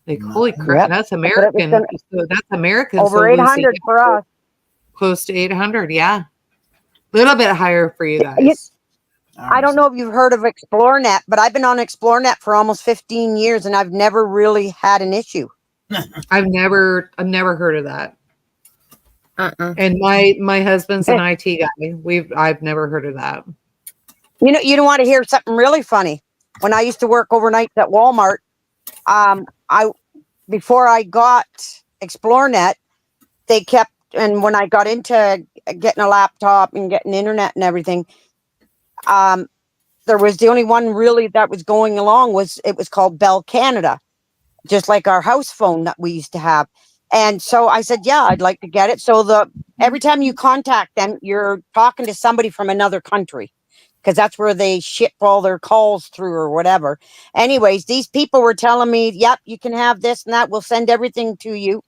Like, holy crap, that's American. So that's American. Over 800 for us. Close to 800, yeah. A little bit higher for you guys. I don't know if you've heard of ExploreNet, but I've been on ExploreNet for almost 15 years, and I've never really had an issue. I've never heard of that. And my husband's an IT guy. I've never heard of that. You know, you don't want to hear something really funny. When I used to work overnight at Walmart, before I got ExploreNet, they kept, and when I got into getting a laptop and getting internet and everything, there was the only one really that was going along was called Bell Canada, just like our house phone that we used to have. And so I said, yeah, I'd like to get it. So every time you contact them, you're talking to somebody from another country, because that's where they ship all their calls through or whatever. Anyways, these people were telling me, yep, you can have this and that. We'll send everything to you.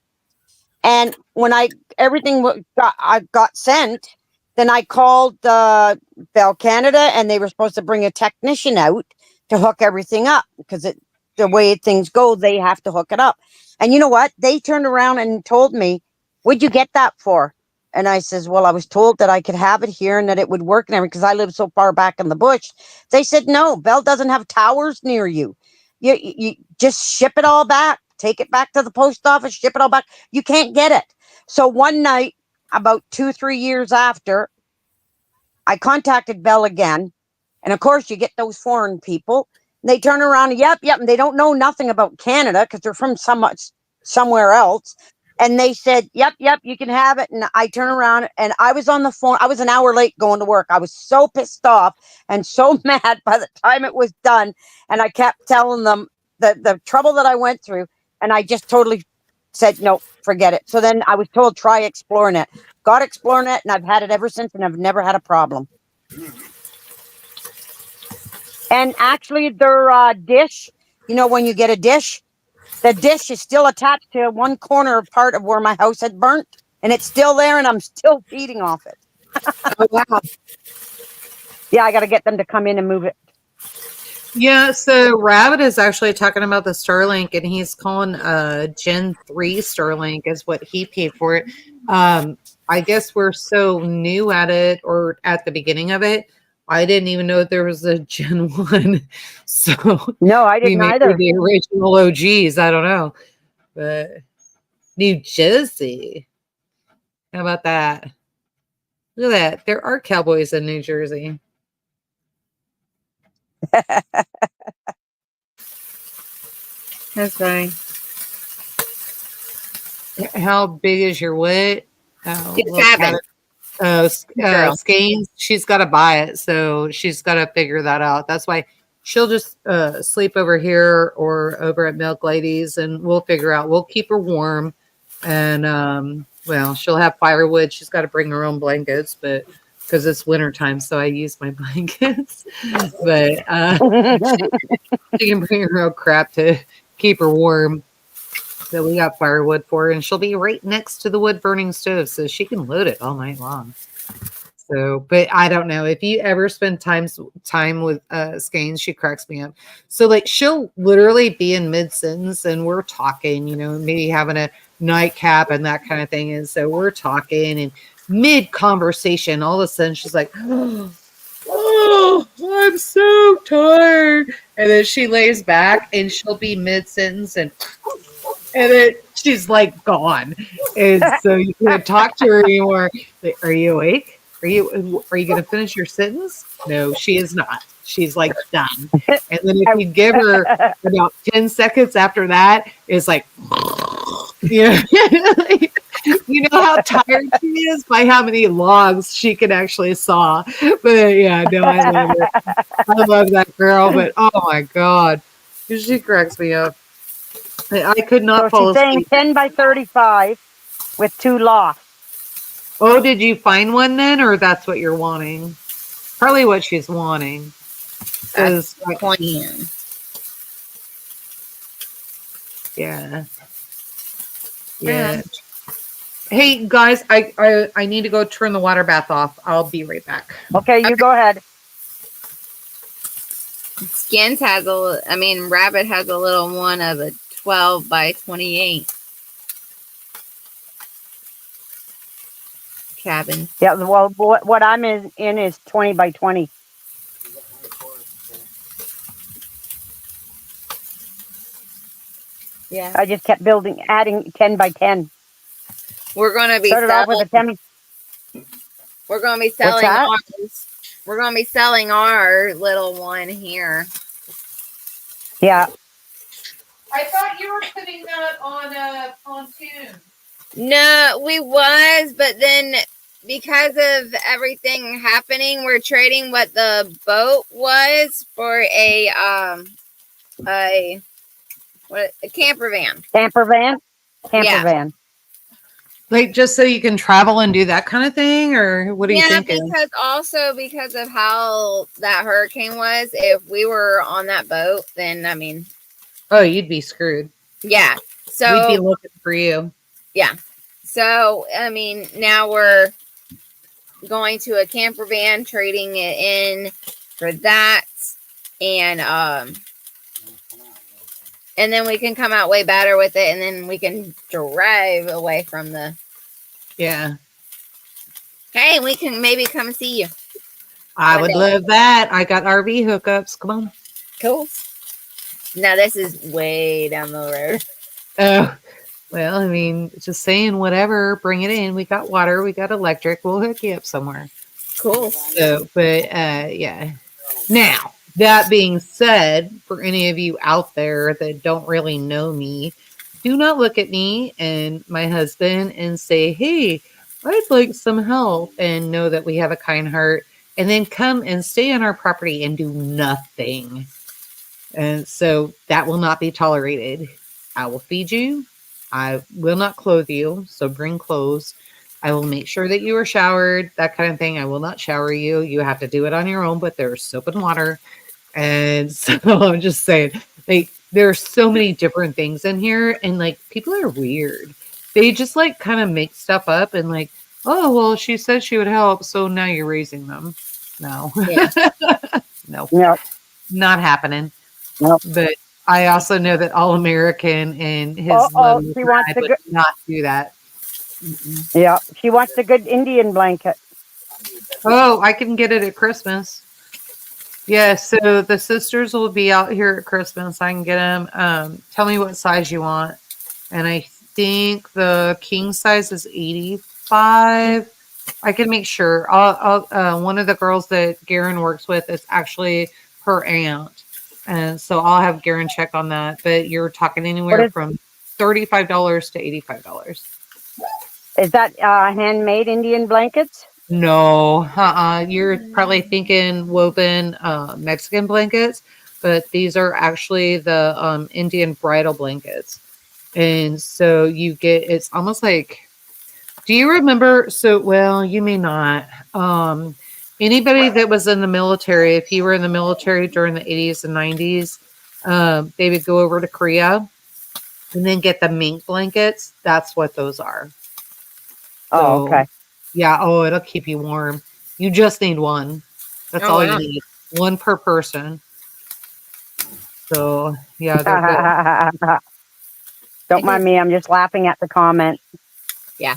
And when everything got sent, then I called Bell Canada, and they were supposed to bring a technician out to hook everything up, because the way things go, they have to hook it up. And you know what? They turned around and told me, "What'd you get that for?" And I says, "Well, I was told that I could have it here and that it would work and everything, because I live so far back in the bush." They said, "No, Bell doesn't have towers near you. You just ship it all back. Take it back to the post office, ship it all back. You can't get it." So one night, about 2-3 years after, I contacted Bell again. And of course, you get those foreign people. They turn around, yep, and they don't know nothing about Canada because they're from somewhere else. And they said, yep, you can have it. And I turn around, and I was on the phone. I was an hour late going to work. I was so pissed off and so mad by the time it was done. And I kept telling them the trouble that I went through. And I just totally said, no, forget it. So then I was told, try ExploreNet. Got ExploreNet, and I've had it ever since, and I've never had a problem. And actually, their dish, you know, when you get a dish, the dish is still attached to one corner part of where my house had burnt, and it's still there, and I'm still feeding off it. Oh, wow. Yeah, I got to get them to come in and move it. Yeah, so Rabbit is actually talking about the Starlink, and he's calling Gen 3 Starlink is what he paid for it. I guess we're so new at it, or at the beginning of it, I didn't even know there was a Gen 1. So no, I didn't either. The original OGs, I don't know. But New Jersey. How about that? Look at that. There are cowboys in New Jersey. That's funny. How big is your what? Oh, 7. Skeins. She's got to buy it, so she's got to figure that out. That's why she'll just sleep over here or over at Milk Ladies, and we'll figure out. We'll keep her warm, and well, she'll have firewood. She's got to bring her own blankets, but because it's wintertime, so I use my blankets. But she can bring her own crap to keep her warm. So we got firewood for her, and she'll be right next to the wood burning stove, so she can load it all night long. So, but I don't know if you ever spend time with Skeins, she cracks me up. So like she'll literally be in mid sentence and we're talking, maybe having a nightcap and that kind of thing. And so we're talking and mid conversation, all of a sudden she's like, oh, I'm so tired. And then she lays back and she'll be mid sentence and then she's like gone. And so you can't talk to her anymore. Like, are you awake? Are you going to finish your sentence? No, she is not. She's like done. And then if you give her about 10 seconds after that, it's like, you know how tired she is by how many logs she can actually saw. But yeah, no, I love it. I love that girl. But oh my God, she cracks me up. I could not fall asleep. So she's saying 10 by 35 with 2 lofts. Oh, did you find one then, or that's what you're wanting? Probably what she's wanting. That's the plan. Yeah. Yeah. Hey guys, I need to go turn the water bath off. I'll be right back. Okay, you go ahead. Rabbit has a little one of a 12 by 28 cabin. Yeah, well, what I'm in is 20 by 20. Yeah. I just kept adding 10 by 10. We're going to be Started off with a 10. We're going to be selling ours. We're going to be selling our little one here. Yeah. I thought you were putting that on a pontoon. No, we was, but then because of everything happening, we're trading what the boat was for a camper van. Camper van. Like just so you can travel and do that kind of thing, or what are you thinking? Because of how that hurricane was, if we were on that boat, then oh, you'd be screwed. Yeah. So we'd be looking for you. Yeah. So now we're going to a camper van, trading it in for that, and then we can come out way better with it, and then we can drive away from the. Yeah. Hey, we can maybe come see you. I would love that. I got RV hookups. Come on. Cool. Now this is way down the road. Oh, well, just saying whatever. Bring it in. We got water. We got electric. We'll hook you up somewhere. Cool. So, but yeah. Now, that being said, for any of you out there that don't really know me, do not look at me and my husband and say, hey, I'd like some help, and know that we have a kind heart, and then come and stay on our property and do nothing. And so that will not be tolerated. I will feed you. I will not clothe you. So bring clothes. I will make sure that you are showered, that kind of thing. I will not shower you. You have to do it on your own, but there's soap and water. And so I'm just saying, there are so many different things in here, and people are weird. They just kind of make stuff up and oh, well, she said she would help, so now you're raising them. No. Yeah. No. Yep. Not happening. Nope. But I also know that All American and his would not do that. Yeah, she wants a good Indian blanket. Oh, I can get it at Christmas. Yeah, so the sisters will be out here at Christmas. I can get them. Tell me what size you want. And I think the king size is 85. I can make sure. I'll one of the girls that Garen works with is actually her aunt. And so I'll have Garen check on that. But you're talking anywhere from $35 to $85. Is that handmade Indian blankets? No, you're probably thinking woven Mexican blankets, but these are actually the Indian bridal blankets. And so you get, it's almost like, do you remember? So, well, you may not. Anybody that was in the military, if you were in the military during the 80s and 90s, they would go over to Korea and then get the mink blankets. That's what those are. Oh, okay. Yeah. Oh, it'll keep you warm. You just need one. That's Oh, all wow. you need. One per person. So yeah, they're good. Don't mind me. I'm just laughing at the comment. Yeah.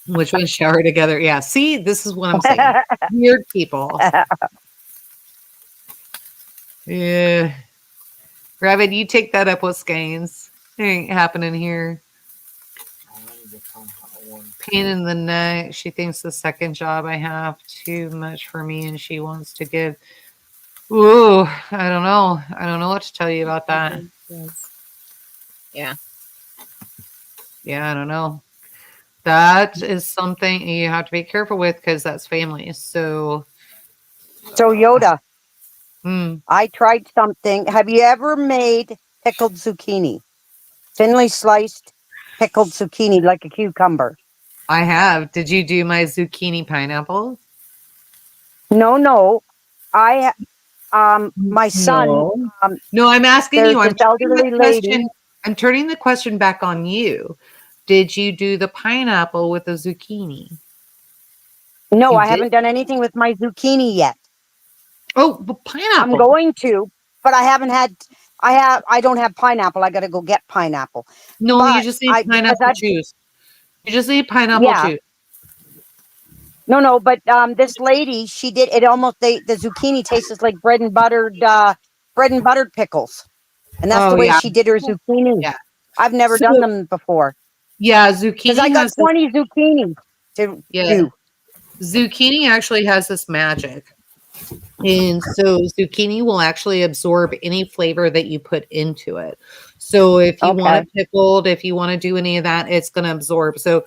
Which one shower together? Yeah. See, this is what I'm saying. Weird people. Yeah. Rabbit, you take that up with Skeins. It ain't happening here. Pain in the neck. She thinks the second job I have too much for me and she wants to give. Ooh, I don't know. I don't know what to tell you about that. Yeah. Yeah, I don't know. That is something you have to be careful with because that's family. So, So Yoda, hmm, I tried something. Have you ever made pickled zucchini? Thinly sliced pickled zucchini like a cucumber. I have. Did you do my zucchini pineapple? No. I my son, No. No, I'm asking there's you. this I'm turning the elderly lady. question. I'm turning the question back on you. Did you do the pineapple with the zucchini? No, You I did? haven't done anything with my zucchini yet. Oh, but I'm pineapple. going to, but I don't have pineapple. I got to go get pineapple. No, you But just need I because pineapple I juice. You just need pineapple yeah. juice. No, but this lady, she did it almost the zucchini tastes like bread and buttered pickles. And that's Oh, the way yeah. she did her zucchini. Yeah. I've never So, done them before yeah, because I zucchini got has this. 20 zucchini to Yeah. do. Zucchini actually has this magic. And so zucchini will actually absorb any flavor that you put into it. So if you want Okay. it pickled, if you want to do any of that, it's going to absorb. So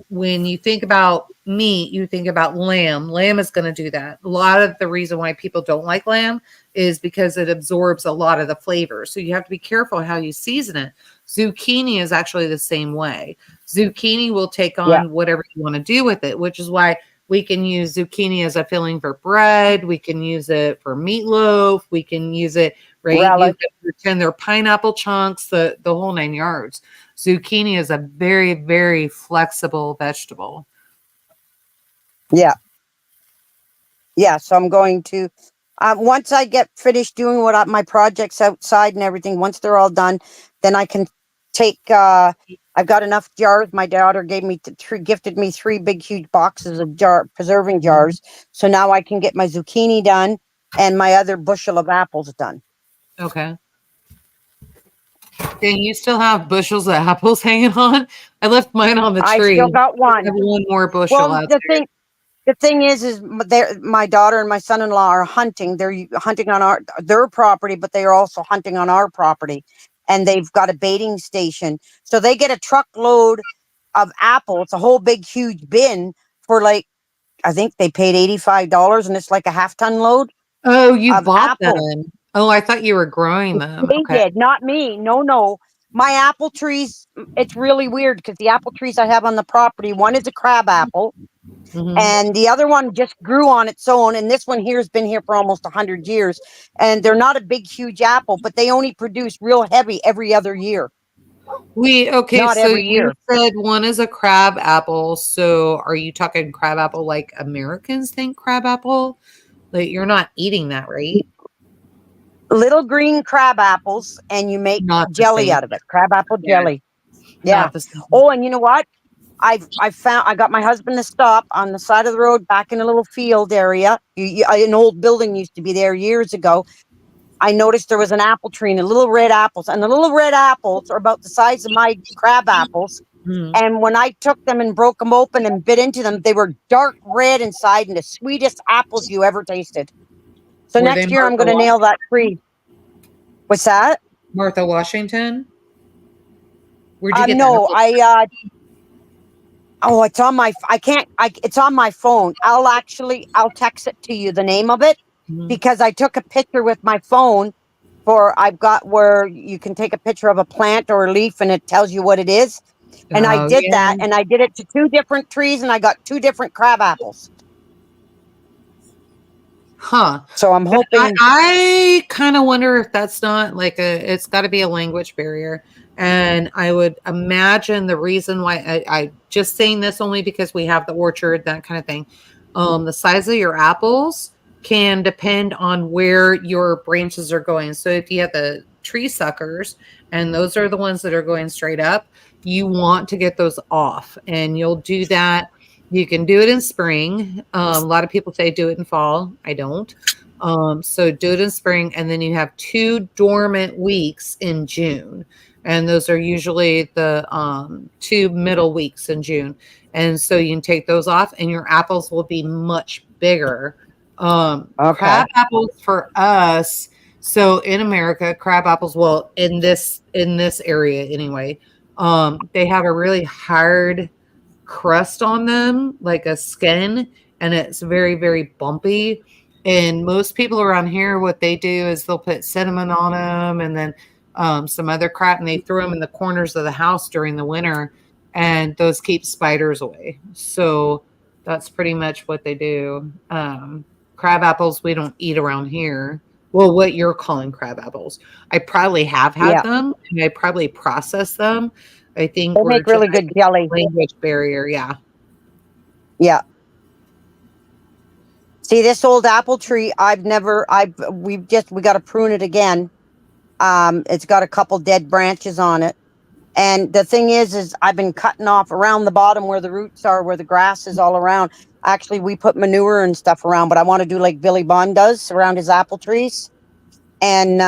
when you think about meat, you think about lamb. Lamb is going to do that. A lot of the reason why people don't like lamb is because it absorbs a lot of the flavor. So you have to be careful how you season it. Zucchini is actually the same way. Zucchini will take Yeah. on whatever you want to do with it, which is why we can use zucchini as a filling for bread. We can use it for meatloaf. We can use it, right? You Relish. can pretend they're pineapple chunks, the whole 9 yards. Zucchini is a very, very flexible vegetable. Yeah. Yeah. So I'm going to, once I get finished doing my projects outside and everything, once they're all done, then I can take, I've got enough jars. My daughter gifted me 3 big, huge boxes of preserving jars. So now I can get my zucchini done and my other bushel of apples done. Okay. And you still have bushels of apples hanging on? I left mine on the I tree. still got I one. have one more bushel Well, out there. the thing is my daughter and my son-in-law are hunting. They're hunting on their property, but they are also hunting on our property. And they've got a baiting station. So they get a truckload of apples, a whole big, huge bin for like, I think they paid $85 and it's like a half-ton load Oh, you of bought apples. them. Oh, I thought you were growing them. They Okay. did, not me. No. My apple trees, it's really weird because the apple trees I have on the property, one is a crab apple. Mm-hmm. And the other one just grew on its own. And this one here has been here for almost 100 years. And they're not a big, huge apple, but they only produce real heavy every other year. Okay, Not so every you year. said one is a crab apple. So are you talking crab apple like Americans think crab apple? Like you're not eating that, right? Little green crab apples, and you make Not the jelly same. out of it. Crab apple Yeah, jelly. Yeah. not the same. Oh, and you know what? I got my husband to stop on the side of the road back in a little field area. An old building used to be there years ago. I noticed there was an apple tree and little red apples, and the little red apples are about the size of my crab apples. Mhm. And when I took them and broke them open and bit into them, they were dark red inside and the sweetest apples you ever tasted. So Were they next year I'm Martha going to nail that tree. What's that? Martha Washington? Where'd you get the No, apple? oh, it's on my, it's on my phone. I'll text it to you, the name of it, Mhm. because I took a picture with my phone I've got where you can take a picture of a plant or a leaf and it tells you what it is. And I Oh, did yeah. that, and I did it to 2 different trees, and I got 2 different crab apples. Huh. So I'm hoping. I kind of wonder if that's not like it's got to be a language barrier. And I would imagine the reason why I just saying this only because we have the orchard, that kind of thing. The size of your apples can depend on where your branches are going. So if you have the tree suckers, and those are the ones that are going straight up, you want to get those off, and you'll do that. You can do it in spring. A lot of people say do it in fall. I don't. So do it in spring, and then you have 2 dormant weeks in June, and those are usually the 2 middle weeks in June. And so you can take those off, and your apples will be much bigger. Crab apples for us. So in America, crab apples, well, in this area anyway, they have a really hard crust on them, like a skin, and it's very, very bumpy. And most people around here, what they do is they'll put cinnamon on them, and then some other crap, and they throw them in the corners of the house during the winter, and those keep spiders away. So that's pretty much what they do. Crab apples we don't eat around here. Well, what you're calling crab apples. I probably have had them, and I probably process them. I think they make really good jelly. Language barrier, yeah. Yeah. See, this old apple tree, we got to prune it again. It's got a couple dead branches on it. And the thing is I've been cutting off around the bottom where the roots are, where the grass is all around. Actually, we put manure and stuff around, but I want to do like Billy Bond does around his apple trees. And,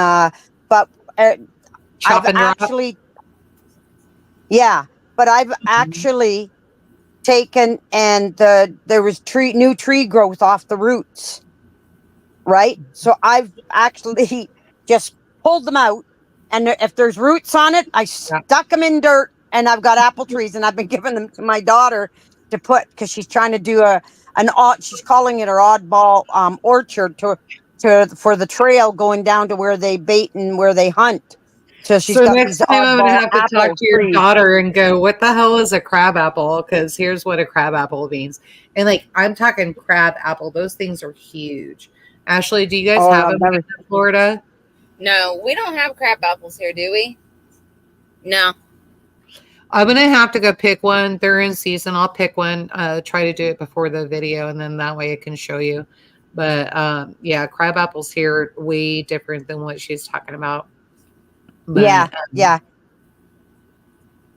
but I've actually, but I've actually taken, and there was new tree growth off the roots, right? So I've actually just pulled them out, and if there's roots on it, I stuck them in dirt, and I've got apple trees, and I've been giving them to my daughter to put, because she's trying to do she's calling it her oddball orchard for the trail going down to where they bait and where they hunt. So next time I'm gonna have to talk to your daughter and go, what the hell is a crab apple? Because here's what a crab apple means. And like, I'm talking crab apple. Those things are huge. Ashley, do you guys have them in Florida? No, we don't have crab apples here, do we? No. I'm gonna have to go pick one. They're in season. I'll pick one. Try to do it before the video, and then that way I can show you. But yeah, crab apples here are way different than what she's talking about. But, yeah.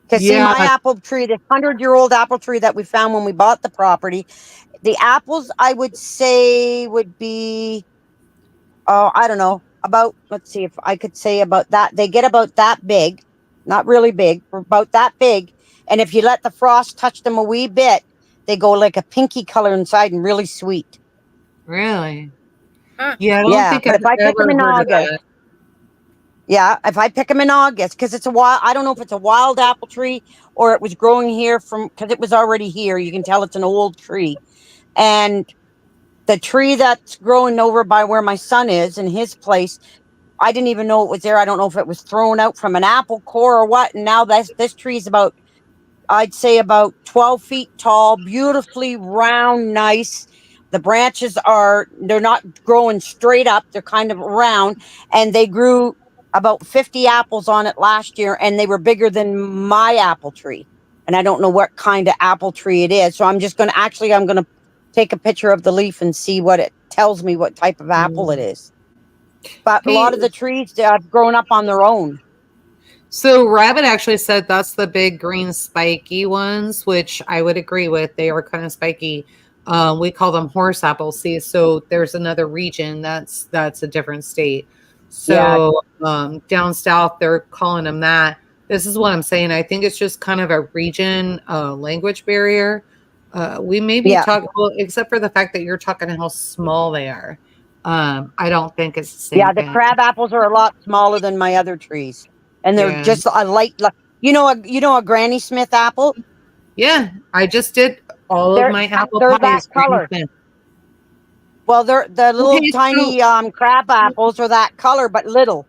Because see, my apple tree, the 100-year-old apple tree that we found when we bought the property, the apples I would say would be, I don't know, about, let's see if I could say about that. They get about that big, not really big, about that big. And if you let the frost touch them a wee bit, they go like a pinky color inside and really sweet. Really? Huh. Yeah, I don't think I've ever heard of that. Yeah, if I pick them in August, because it's I don't know if it's a wild apple tree or it was growing here because it was already here. You can tell it's an old tree. And the tree that's growing over by where my son is in his place, I didn't even know it was there. I don't know if it was thrown out from an apple core or what. And now this tree is about, I'd say about 12 feet tall, beautifully round, nice. The branches they're not growing straight up. They're kind of round, and they grew about 50 apples on it last year, and they were bigger than my apple tree. And I don't know what kind of apple tree it is. So I'm going to take a picture of the leaf and see what it tells me, what type of apple it is. But a lot of the trees have grown up on their own. So Rabbit actually said that's the big green spiky ones, which I would agree with. They are kind of spiky. We call them horse apples. See, so there's another region that's a different state. So down south, they're calling them that. This is what I'm saying. I think it's just kind of a region language barrier. We may be talking, well, except for the fact that you're talking how small they are. I don't think it's the same. Yeah, the crab apples are a lot smaller than my other trees, and they're just a light. You know a Granny Smith apple. Yeah, I just did all of my apple pies. They're that color. Well, they're the little tiny crab apples are that color, but little.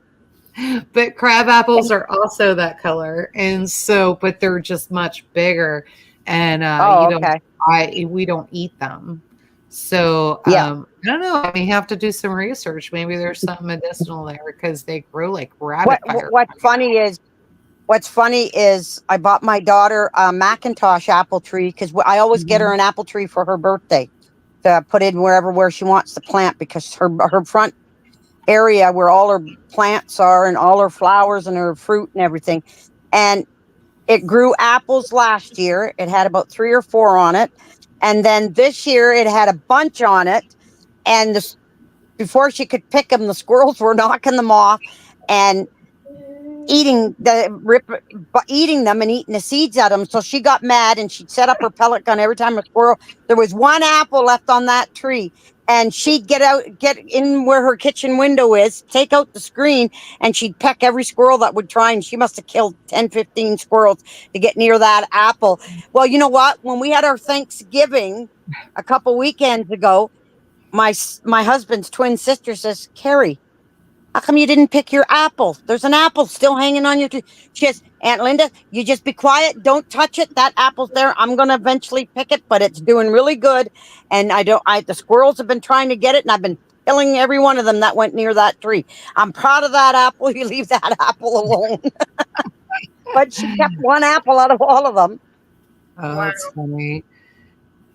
But crab apples are also that color, and so, but they're just much bigger, and we don't eat them. So I don't know. I may have to do some research. Maybe there's something medicinal there because they grow like rabbit fire. What's funny is I bought my daughter a Macintosh apple tree because I always get her an apple tree for her birthday. to put in where she wants to plant, because her front area where all her plants are and all her flowers and her fruit and everything. And it grew apples last year. It had about 3 or 4 on it. And then this year it had a bunch on it. And before she could pick them, the squirrels were knocking them off and eating them and eating the seeds out of them. So she got mad and she'd set up her pellet gun every time a squirrel. There was 1 apple left on that tree, and she'd get in where her kitchen window is, take out the screen, and she'd peck every squirrel that would try. And she must have killed 10, 15 squirrels to get near that apple. Well, you know what? When we had our Thanksgiving a couple weekends ago, my husband's twin sister says, "Carrie, how come you didn't pick your apple? There's an apple still hanging on your tree." She says, "Aunt Linda, you just be quiet. Don't touch it. That apple's there. I'm going to eventually pick it, but it's doing really good. And the squirrels have been trying to get it, and I've been killing every one of them that went near that tree. I'm proud of that apple. You leave that apple alone." But she kept 1 apple out of all of them. Oh, that's funny.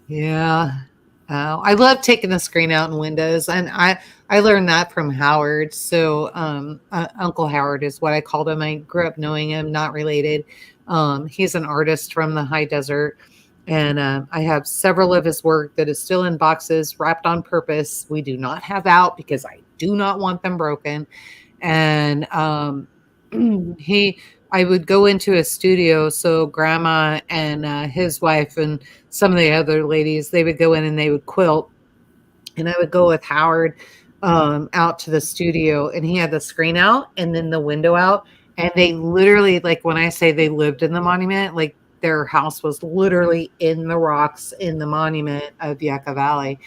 Yeah. I love taking the screen out in windows, and I learned that from Howard. So Uncle Howard is what I called him. I grew up knowing him, not related. He's an artist from the high desert, and I have several of his work that is still in boxes wrapped on purpose. We do not have out because I do not want them broken. And I would go into a studio. So Grandma and his wife and some of the other ladies, they would go in and they would quilt. And I would go with Howard out to the studio, and he had the screen out and then the window out. And they literally, like when I say they lived in the monument, like their house was literally in the rocks in the monument of Yucca Valley.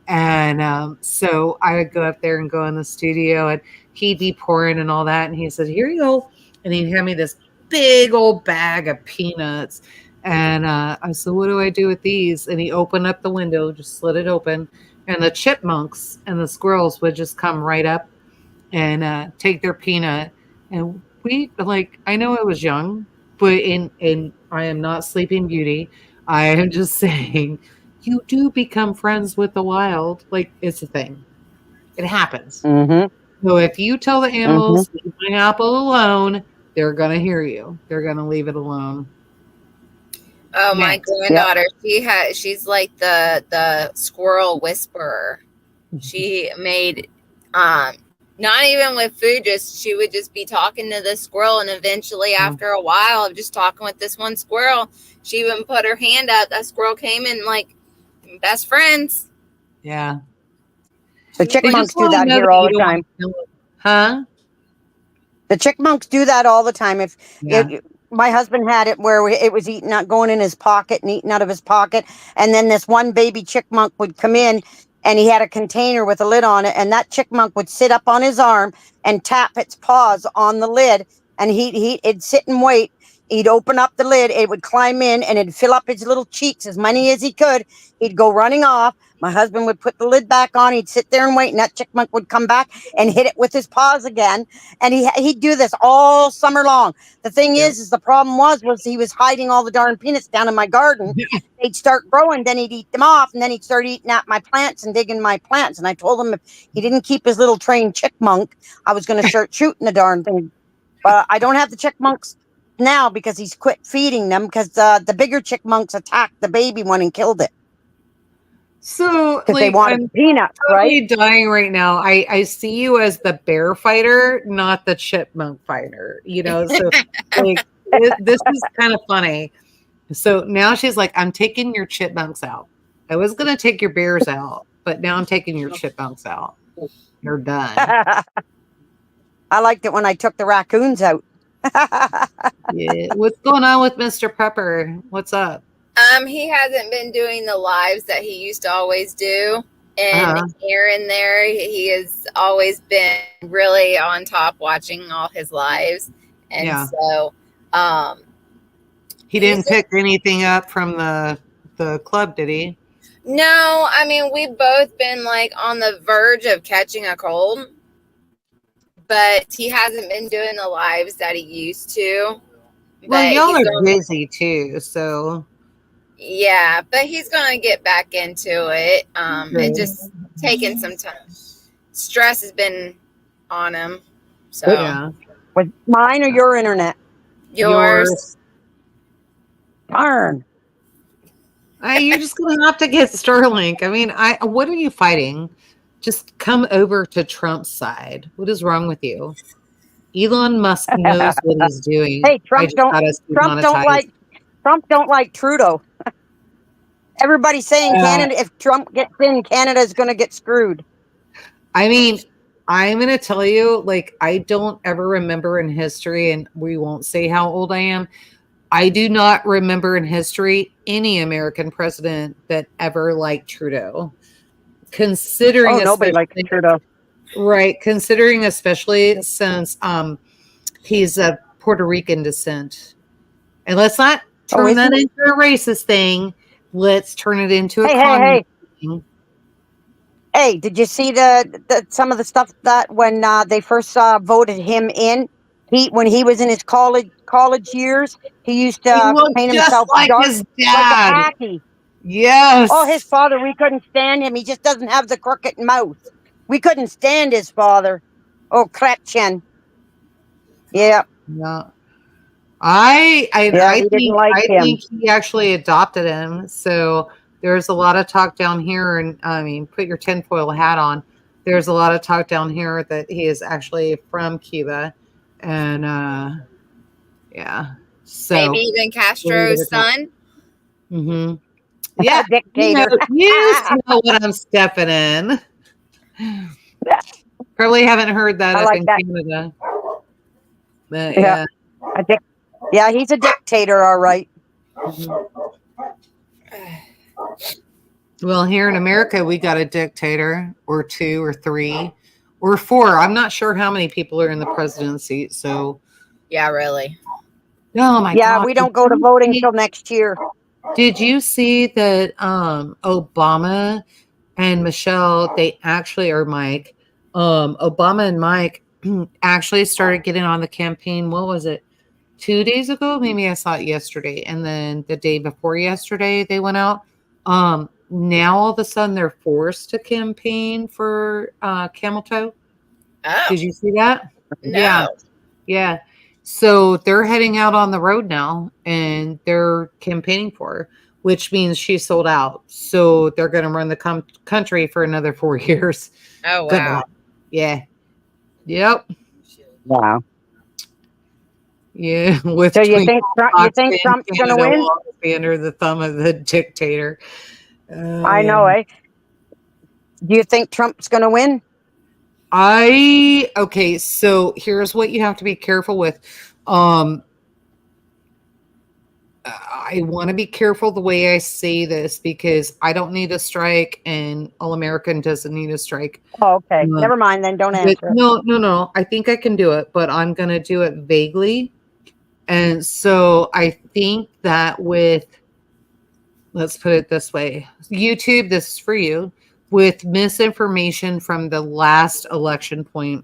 And so I would go up there and go in the studio, and he'd be pouring and all that. And he said, "Here you go." And he'd hand me this big old bag of peanuts. And I said, "What do I do with these?" And he opened up the window, just slid it open. And the chipmunks and the squirrels would just come right up and take their peanut. And I know I was young, but I am not Sleeping Beauty. I am just saying, you do become friends with the wild. Like, it's a thing. It happens. Mm-hmm. So if you tell the animals, leave my apple alone, they're going to hear you. They're going to leave it alone. Oh, my granddaughter, she's like the squirrel whisperer. She made, not even with food, she would just be talking to the squirrel. And eventually after a while of just talking with this one squirrel, she even put her hand out. That squirrel came in like best friends. Yeah. The chipmunks do that here all the time. Huh? The chipmunks do that all the time. My husband had it where it was going in his pocket and eating out of his pocket. And then this one baby chipmunk would come in, and he had a container with a lid on it. And that chipmunk would sit up on his arm and tap its paws on the lid. And he'd sit and wait. He'd open up the lid. It would climb in, and it'd fill up his little cheeks as many as he could. He'd go running off. My husband would put the lid back on. He'd sit there and wait, and that chipmunk would come back and hit it with his paws again. And he'd do this all summer long. The thing is the problem was he was hiding all the darn peanuts down in my garden. They'd start growing, then he'd eat them off, and then he'd start eating at my plants and digging my plants. And I told him if he didn't keep his little trained chipmunk, I was going to start shooting the darn thing. But I don't have the chipmunks now because he's quit feeding them, because the bigger chipmunks attacked the baby one and killed it. So they wanted peanuts, totally right? Dying right now. I see you as the bear fighter, not the chipmunk fighter. So this is kind of funny. So now she's like, "I'm taking your chipmunks out. I was gonna take your bears out, but now I'm taking your chipmunks out. You're done." I liked it when I took the raccoons out. Yeah. What's going on with Mr. Pepper? What's up? He hasn't been doing the lives that he used to always do. And here and there, he has always been really on top watching all his lives. And so he didn't pick anything up from the club, did he? No, I mean, we've both been like on the verge of catching a cold, but he hasn't been doing the lives that he used to. Well, y'all are busy too, so. Yeah, but he's gonna get back into it. It just taking some time. Stress has been on him. So Yeah. Was mine or your internet? yours. Darn. You're just gonna have to get Starlink. I mean, what are you fighting? Just come over to Trump's side. What is wrong with you? Elon Musk knows what he's doing. Hey, I just got us demonetized. Trump don't like Trudeau. Everybody's saying Canada, if Trump gets in, Canada's going to get screwed. I mean, I'm going to tell you, like, I don't ever remember in history, and we won't say how old I am. I do not remember in history any American president that ever liked Trudeau. Considering, nobody likes Trudeau. Right. Considering especially since he's of Puerto Rican descent. And let's not turn that into a racist thing. Let's turn it into a communist thing. Hey, did you see some of the stuff that when they first voted him in? When he was in his college years, he used to paint himself like dark, his dad. like a khaki. Yes. Oh, his father, we couldn't stand him. He just doesn't have the crooked mouth. We couldn't stand his father. Oh, Kretchen. Yeah. Yeah. I think he actually adopted him. So there's a lot of talk down here, and I mean, put your tinfoil hat on. There's a lot of talk down here that he is actually from Cuba, and yeah. So maybe even Castro's son. Mm-hmm. Yeah, dictator. You know what I'm stepping in. Probably haven't heard that up in Canada. But yeah. Yeah, he's a dictator, all right. Well, here in America, we got a dictator or two or three or four. I'm not sure how many people are in the presidency. So, yeah, really. Oh my God! Yeah, we don't go to voting until next year. Did you see that Obama and Michelle? They actually are Mike. Obama and Mike actually started getting on the campaign. What was it? 2 days ago? Maybe I saw it yesterday. And then the day before yesterday, they went out. Now all of a sudden they're forced to campaign for Camel Toe. Oh. Did you see that? No. Yeah. So they're heading out on the road now and they're campaigning for her, which means she's sold out. So they're going to run the country for another 4 years. Oh, wow. Yeah. Yep. Wow. Yeah. So you think Trump's going to win? Be under the thumb of the dictator. I know, eh? Do you think Trump's going to win? Okay, so here's what you have to be careful with. I want to be careful the way I say this because I don't need a strike and All American doesn't need a strike. Oh, okay. Never mind then. Don't answer. No. I think I can do it, but I'm going to do it vaguely. And so I think that let's put it this way, YouTube, this is for you, with misinformation from the last election point,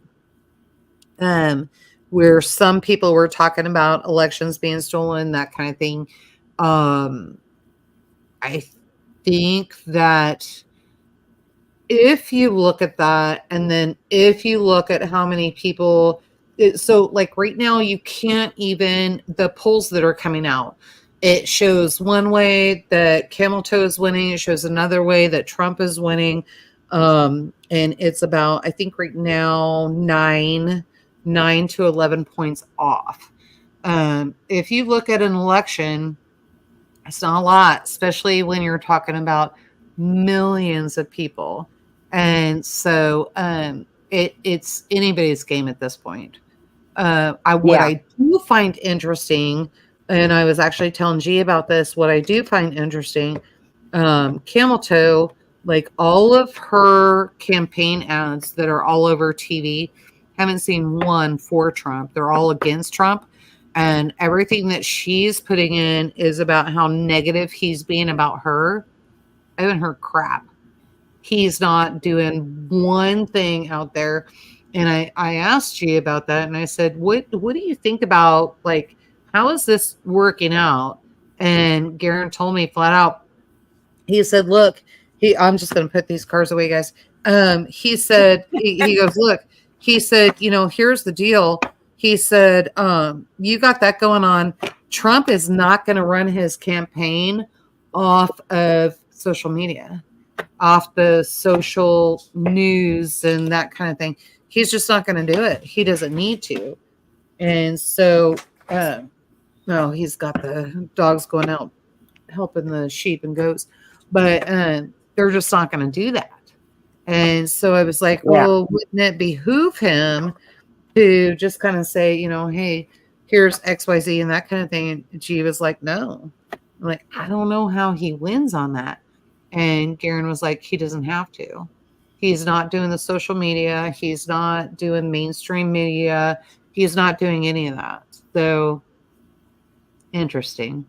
where some people were talking about elections being stolen, that kind of thing. I think that if you look at that, and then if you look at how many people, so like right now, you can't even, the polls that are coming out, it shows one way that Camel Toe is winning. It shows another way that Trump is winning. And it's about, I think right now, 9 to 11 points off. If you look at an election, it's not a lot, especially when you're talking about millions of people. And so it's anybody's game at this point. What I do find interesting, and I was actually telling G about this, what I do find interesting, Camel Toe, like all of her campaign ads that are all over TV, haven't seen one for Trump. They're all against Trump. And everything that she's putting in is about how negative he's being about her. I haven't heard crap. He's not doing one thing out there. And I asked G about that. And I said, what do you think about, like, how is this working out? And Garen told me flat out, he said, look, I'm just going to put these cars away, guys. He said, he goes, look, he said, here's the deal. He said, you got that going on. Trump is not going to run his campaign off of social media, off the social news and that kind of thing. He's just not going to do it. He doesn't need to. And so, no, he's got the dogs going out helping the sheep and goats, but they're just not going to do that. And so I was like, well, wouldn't it behoove him to just kind of say, hey, here's XYZ and that kind of thing? And she was like, no. I'm like, I don't know how he wins on that. And Garen was like, he doesn't have to. He's not doing the social media. He's not doing mainstream media. He's not doing any of that. So interesting.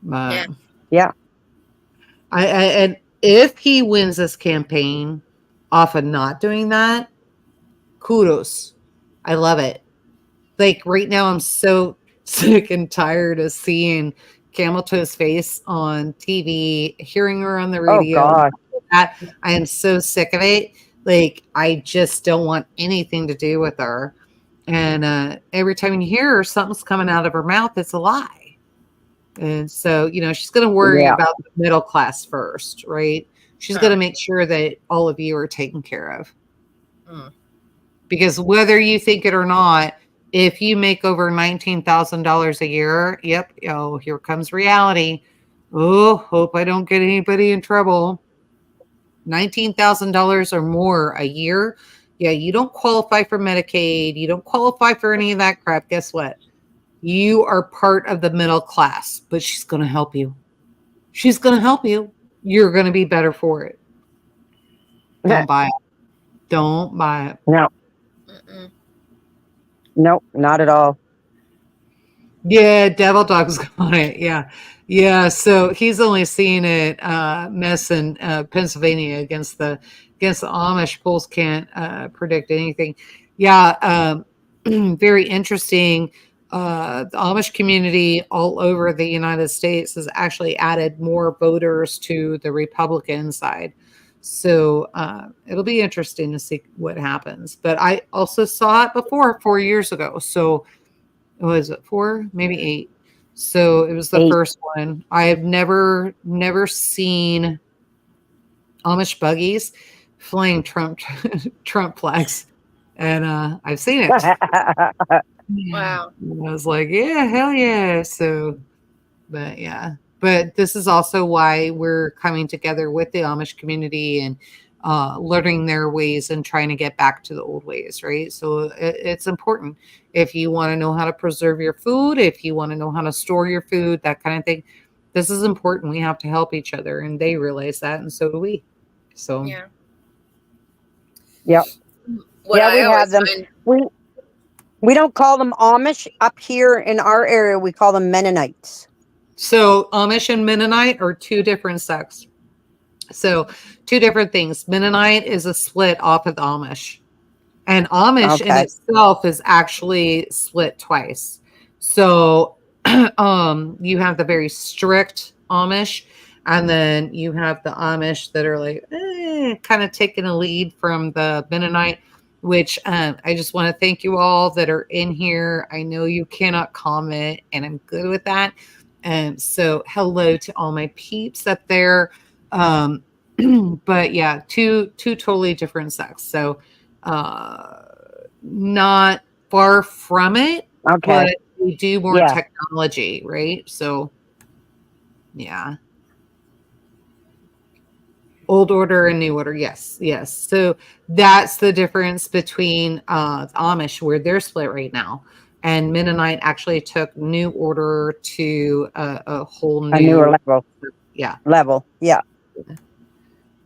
But yeah. And if he wins this campaign off of not doing that, kudos. I love it. Like right now, I'm so sick and tired of seeing Camel Toe's face on TV, hearing her on the radio. Oh, God. I am so sick of it. Like, I just don't want anything to do with her. And every time you hear her, something's coming out of her mouth, it's a lie. And so, she's going to worry about the middle class first, right? She's going to make sure that all of you are taken care of. Because whether you think it or not, if you make over $19,000 a year, here comes reality. Oh, hope I don't get anybody in trouble. $19,000 or more a year. Yeah, you don't qualify for Medicaid. You don't qualify for any of that crap. Guess what? You are part of the middle class, but she's going to help you. She's going to help you. You're going to be better for it. Don't buy it. Don't buy it. No. Nope, not at all. Yeah, Devil Dog's got it. Yeah. So he's only seen it mess in Pennsylvania against the Amish. Polls can't predict anything. Yeah, very interesting. The Amish community all over the United States has actually added more voters to the Republican side. So it'll be interesting to see what happens. But I also saw it before 4 years ago. So was it 4, maybe 8? So it was the first one. I have never seen Amish buggies flying Trump flags, and I've seen it. Wow! And I was like, yeah, hell yeah. So, but yeah. But this is also why we're coming together with the Amish community and learning their ways and trying to get back to the old ways, right? So it's important. If you want to know how to preserve your food, if you want to know how to store your food, that kind of thing, this is important. We have to help each other, and they realize that, and so do we. So yeah. Yep. We have them. We don't call them Amish up here in our area. We call them Mennonites. So Amish and Mennonite are two different sects. So two different things. Mennonite is a split off of Amish. And Amish in itself is actually split twice. So you have the very strict Amish, and then you have the Amish that are like kind of taking a lead from the Mennonite, which I just want to thank you all that are in here. I know you cannot comment, and I'm good with that. So hello to all my peeps up there. But yeah, two totally different sects. So not far from it, but we do more technology, right? So yeah. Old order and new order. Yes. So that's the difference between the Amish, where they're split right now. And Mennonite actually took New Order to a whole newer level. Yeah. Level. Yeah.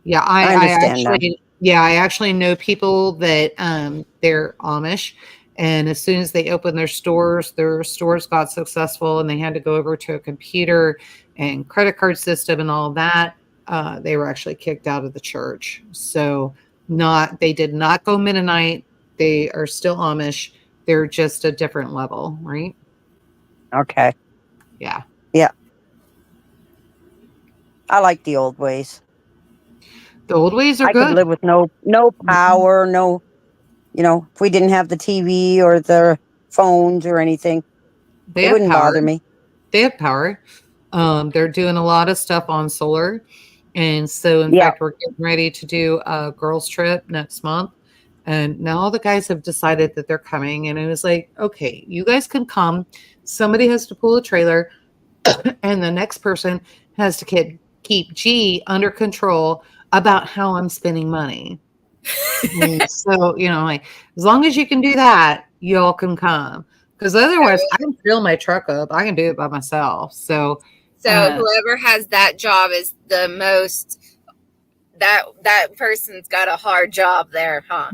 Yeah. I actually know people that they're Amish, and as soon as they opened their stores got successful, and they had to go over to a computer and credit card system and all that. They were actually kicked out of the church. So they did not go Mennonite. They are still Amish. They're just a different level, right? Okay. Yeah. Yeah. I like the old ways. The old ways are I could good. live with no power, no, if we didn't have the TV or the phones or anything, They it have wouldn't power. bother me. They have power. They're doing a lot of stuff on solar. And so, in Yeah. fact, we're getting ready to do a girls' trip next month. And now all the guys have decided that they're coming. And it was like, okay, you guys can come. Somebody has to pull a trailer, and the next person has to keep G under control about how I'm spending money. And so, like, as long as you can do that, y'all can come. Because otherwise, I can fill my truck up. I can do it by myself. So whoever has that job is the most, that person's got a hard job there, huh?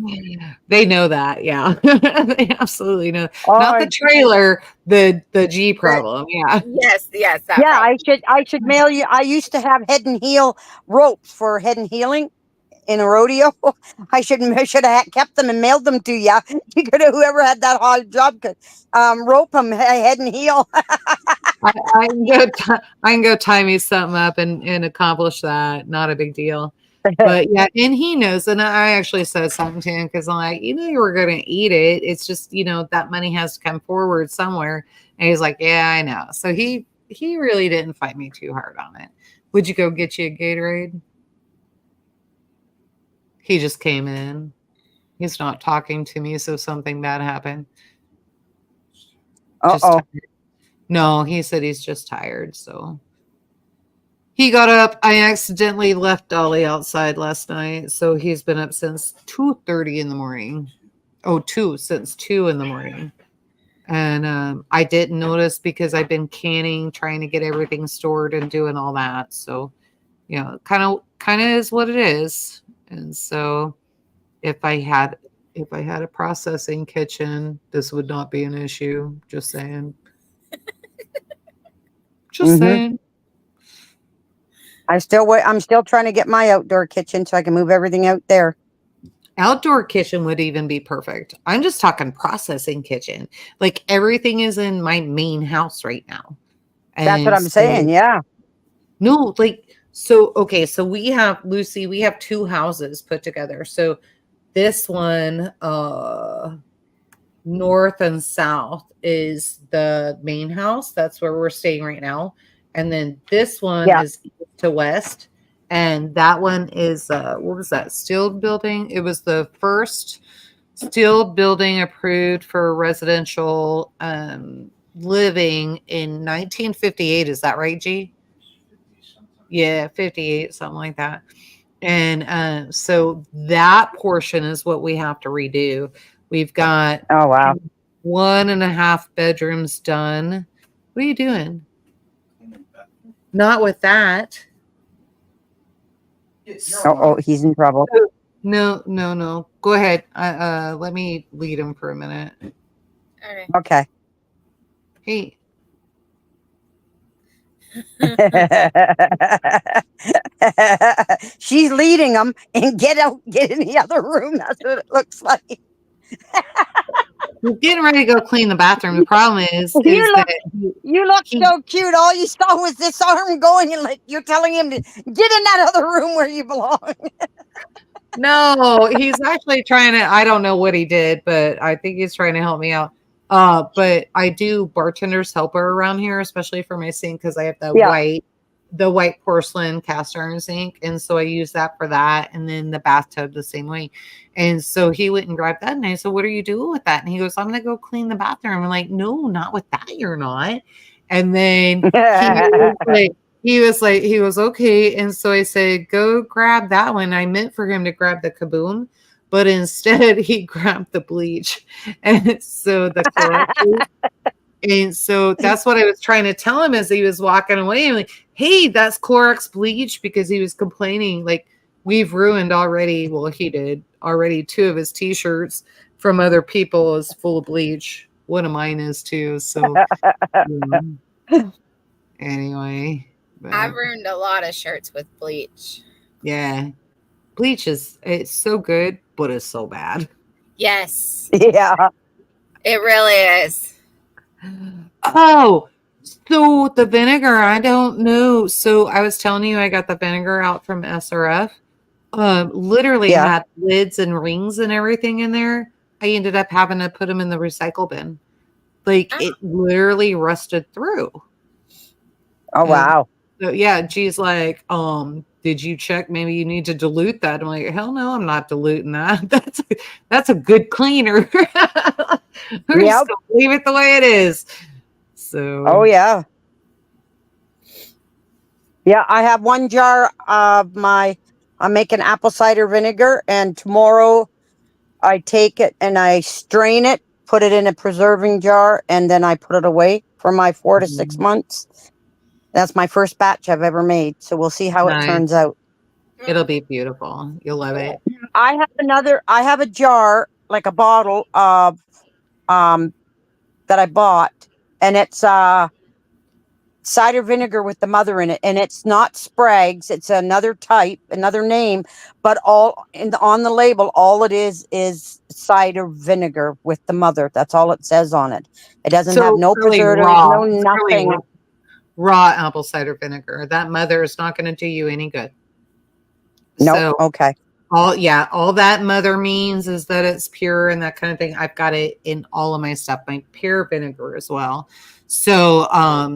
they know that. Yeah. They absolutely know. Oh, Not the trailer, the G problem. Yeah. Yes, that yeah, problem. I should mail you. I used to have head and heel ropes for head and healing in a rodeo. I should have kept them and mailed them to you. You could have, whoever had that hard job could rope them head and heel. I can go tie me something up and accomplish that. Not a big deal. But yeah, and he knows. And I actually said something to him because I'm like, you were going to eat it. It's just, that money has to come forward somewhere. And he's like, yeah, I know. So he really didn't fight me too hard on it. Would you go get you a Gatorade? He just came in. He's not talking to me. So something bad happened. Uh-oh. No, he said he's just tired. So he got up. I accidentally left Dolly outside last night. So he's been up since 2:30 in the morning. Since 2 in the morning. And I didn't notice because I've been canning, trying to get everything stored and doing all that. So, kind of is what it is. And so if I had a processing kitchen, this would not be an issue. Just saying. Just saying. I'm still trying to get my outdoor kitchen so I can move everything out there. Outdoor kitchen would even be perfect. I'm just talking processing kitchen. Like everything is in my main house right now. That's what I'm saying. Yeah. No, okay. So we have, Lucy, we have 2 houses put together. So this one, north and south is the main house. That's where we're staying right now. And then this one is east to west. And that one is, what was that? Steel building. It was the first steel building approved for residential living in 1958. Is that right, G? Yeah, 58, something like that. And so that portion is what we have to redo. We've got 1.5 bedrooms done. What are you doing? Not with that. Oh, he's in trouble. No. Go ahead. Let me lead him for a minute. All right. Okay. Hey. She's leading them and get in the other room. That's what it looks like. He's getting ready to go clean the bathroom. The problem is you look so cute. All you saw was this arm going, and you're telling him to get in that other room where you belong. No, he's actually trying to. I don't know what he did, but I think he's trying to help me out. But I do bartender's helper around here, especially for my sink because I have the white porcelain cast iron sink, and so I use that for that, and then the bathtub the same way. And so he went and grabbed that, and I said, "What are you doing with that?" And he goes, "I'm gonna go clean the bathroom." I'm like, "No, not with that. You're not." And then he was okay. And so I said, "Go grab that one." I meant for him to grab the kaboom, but instead he grabbed the bleach, and so the Clorox. And so that's what I was trying to tell him as he was walking away. I'm like, hey, that's Clorox bleach, because he was complaining like we've ruined already. Well, he did already 2 of his t-shirts from other people is full of bleach. One of mine is too. So anyway. I've ruined a lot of shirts with bleach. Yeah. Bleach it's so good, but it's so bad. Yes. Yeah. It really is. Oh, So the vinegar, I don't know. So I was telling you I got the vinegar out from SRF. Literally Yeah. had lids and rings and everything in there. I ended up having to put them in the recycle bin. Like it literally rusted through. Oh, And wow. so yeah, G's like, did you check? Maybe you need to dilute that. I'm like, hell no, I'm not diluting that. That's a good cleaner. We're just Yep. gonna leave it the way it is. So Oh, yeah. Yeah, I have 1 jar of I'm making apple cider vinegar, and tomorrow I take it and I strain it, put it in a preserving jar, and then I put it away for my 4 to 6 months. That's my first batch I've ever made, so we'll see how it nice. turns out. It'll be beautiful. You'll love it. I have a jar, like a bottle of that I bought, and it's cider vinegar with the mother in it, and it's not Sprague's, it's another type, another name, but on the label, all it is cider vinegar with the mother. That's all it says on it. It doesn't have So no really preservatives, raw. no It's really nothing. raw apple cider vinegar. That mother is not going to do you any good. Nope. So Okay. all that mother means is that it's pure and that kind of thing. I've got it in all of my stuff, my pure vinegar as well. So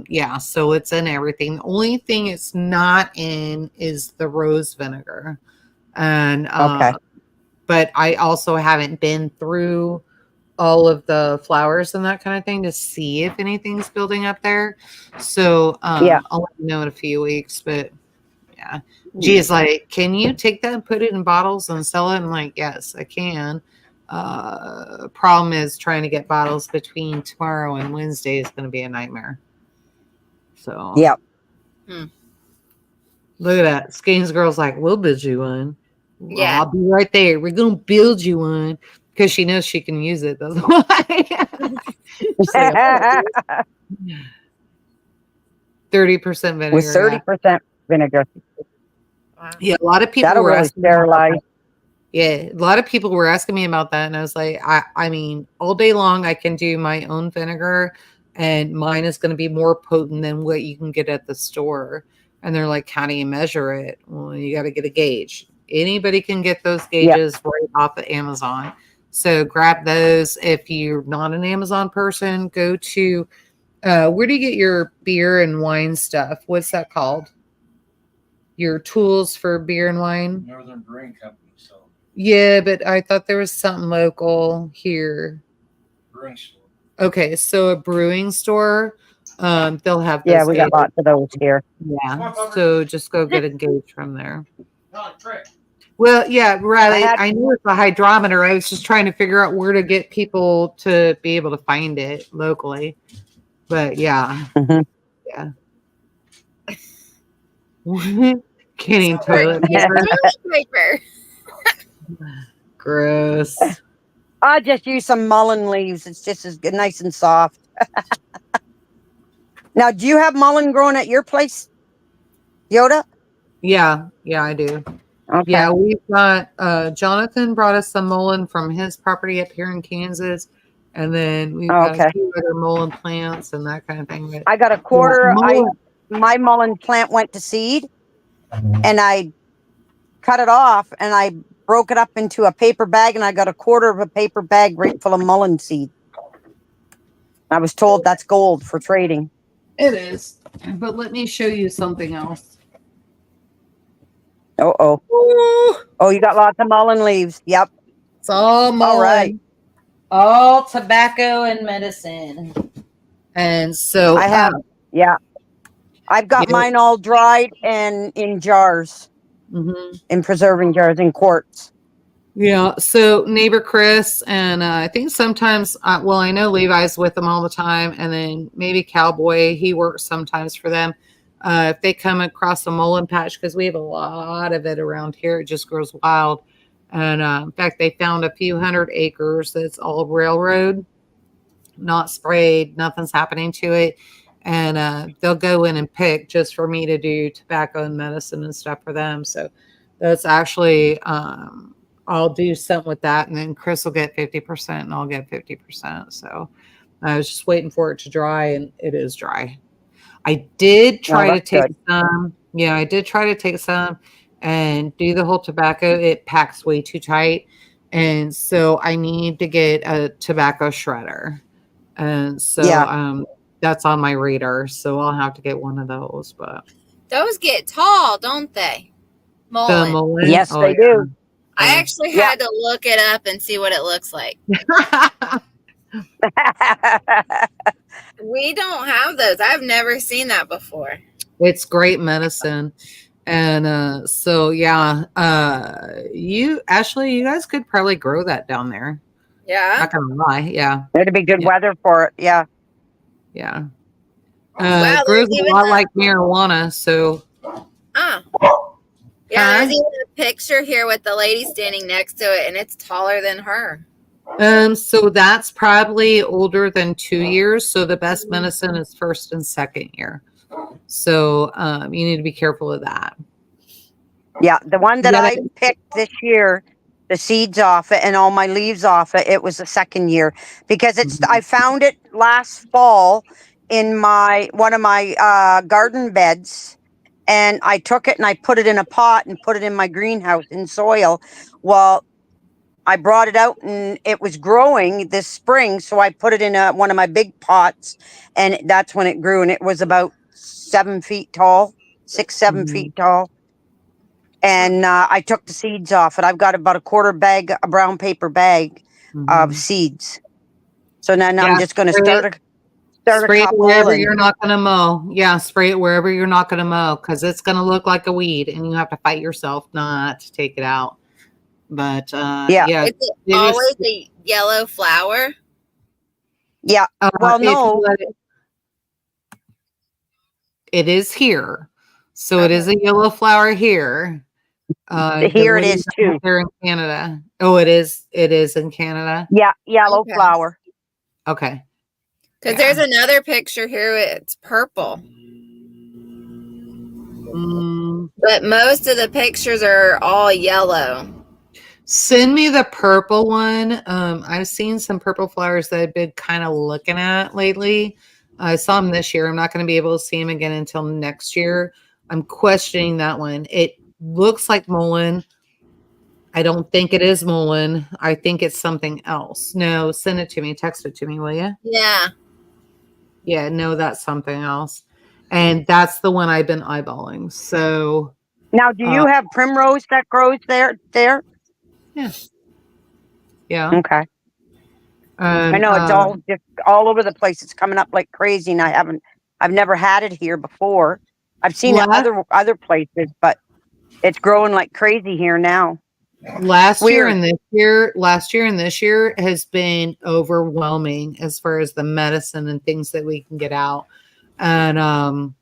yeah, so it's in everything. The only thing it's not in is the rose vinegar. And Okay. but I also haven't been through all of the flowers and that kind of thing to see if anything's building up there. So Yeah. I'll let you know in a few weeks. But yeah. G is like, can you take that and put it in bottles and sell it? I'm like, yes, I can. Problem is trying to get bottles between tomorrow and Wednesday is going to be a nightmare. So Yeah. look at that. Skeins girl's like, we'll build you one. Yeah. I'll be right there. We're going to build you one because she knows she can use it. That's why. She's like, 30% vinegar. With 30% vinegar. Yeah, a lot of people That'll were really asking me about sterilize. that. Yeah, a lot of people were asking me about that, and I was like, I mean, all day long I can do my own vinegar, and mine is going to be more potent than what you can get at the store. And they're like, how do you measure it? Well, you got to get a gauge. Anybody can get those Yeah. gauges right off of Amazon. So grab those. If you're not an Amazon person, go to where do you get your beer and wine stuff? What's that called? Your tools for beer and wine? Northern Brewing Company. So Yeah, but I thought there was something local here. brewing store. Okay, so a brewing store, they'll have Yeah, those we got gauges. lots of those here. Yeah, so just go get a gauge from there. Not a trick. Well, yeah, right. had- I knew it's a hydrometer. I was just trying to figure out where to get people to be able to find it locally. But yeah, Mhm. yeah. Kidding toilet paper. Paper. Gross. I just use some mullein leaves. It's just as good, nice and soft. Now, do you have mullein growing at your place, Yoda? Yeah, I do. Okay. Yeah, we've got Jonathan brought us some mullein from his property up here in Kansas, and then we've got a few other mullein plants and that kind of thing. But I got a quarter. mullein, My mullein plant went to seed, and I cut it off, and I broke it up into a paper bag, and I got a quarter of a paper bag right full of mullein seed. I was told that's gold for trading. it is. But let me show you something else. Oh, you got lots of mullein leaves. Yep. It's all mullein. All right. All tobacco and medicine. And so I have, I've got mine all dried and in jars, in preserving jars, in quarts. Yeah. So neighbor Chris, and I think sometimes, I know Levi's with them all the time, and then maybe Cowboy, he works sometimes for them. If they come across a mullein patch, because we have a lot of it around here, it just grows wild. And in fact, they found a few hundred acres that's all railroad, not sprayed, nothing's happening to it. And they'll go in and pick just for me to do tobacco and medicine and stuff for them. So that's actually, I'll do something with that. And then Chris will get 50% and I'll get 50%. So I was just waiting for it to dry, and it is dry. I did Well, try to that's take good. some. Yeah, I did try to take some and do the whole tobacco. It packs way too tight. And so I need to get a tobacco shredder. And so Yeah. that's on my radar. So I'll have to get one of those. But Those get tall, don't they? the Mullen. Mullen, Yes, oh they do. I yeah. actually Yeah. had to look it up and see what it looks like. We don't have those. I've never seen that before. It's great medicine. And so yeah, you Ashley, you guys could probably grow that down there. Yeah. Not gonna lie. Yeah. It'd be good Yeah. weather for it. Yeah. Yeah. Wow, It grows there's a even lot like marijuana, so yeah, huh? there's even a picture here with the lady standing next to it, and it's taller than her. So that's probably older than 2 years. So the best medicine is first and second year. So you need to be careful of that. Yeah. The one that Yeah, I picked this year, the seeds off it and all my leaves off it, it was the second year because I found it last fall in one of my garden beds. And I took it and I put it in a pot and put it in my greenhouse in soil. Well, I brought it out and it was growing this spring. So I put it in one of my big pots and that's when it grew. And it was about 7 feet tall, 6, 7 feet tall. And I took the seeds off it. I've got about a quarter bag, a brown paper bag of seeds. So now I'm just going to start a spray it couple. wherever you're not going to mow. Yeah, spray it wherever you're not going to mow because it's going to look like a weed and you have to fight yourself not to take it out. But Yeah. Is it always a yellow flower? Yeah. Well, no. It is here. So it is a yellow flower here. Here it is too. Here in Canada. Oh, it is. It is in Canada. Yeah, yellow flower. Okay. Because there's another picture here. It's purple. But most of the pictures are all yellow. Send me the purple one. I've seen some purple flowers that I've been kind of looking at lately. I saw them this year. I'm not going to be able to see them again until next year. I'm questioning that one. It looks like mullein. I don't think it is mullein. I think it's something else. No, send it to me. Text it to me, will you? Yeah. Yeah, no, that's something else. And that's the one I've been eyeballing. So now, do you have primrose that grows there? Yeah. Yeah. Okay. I know it's all just all over the place. It's coming up like crazy, and I've never had it here before. I've seen it other places, but it's growing like crazy here now. Last year and this year has been overwhelming as far as the medicine and things that we can get out. And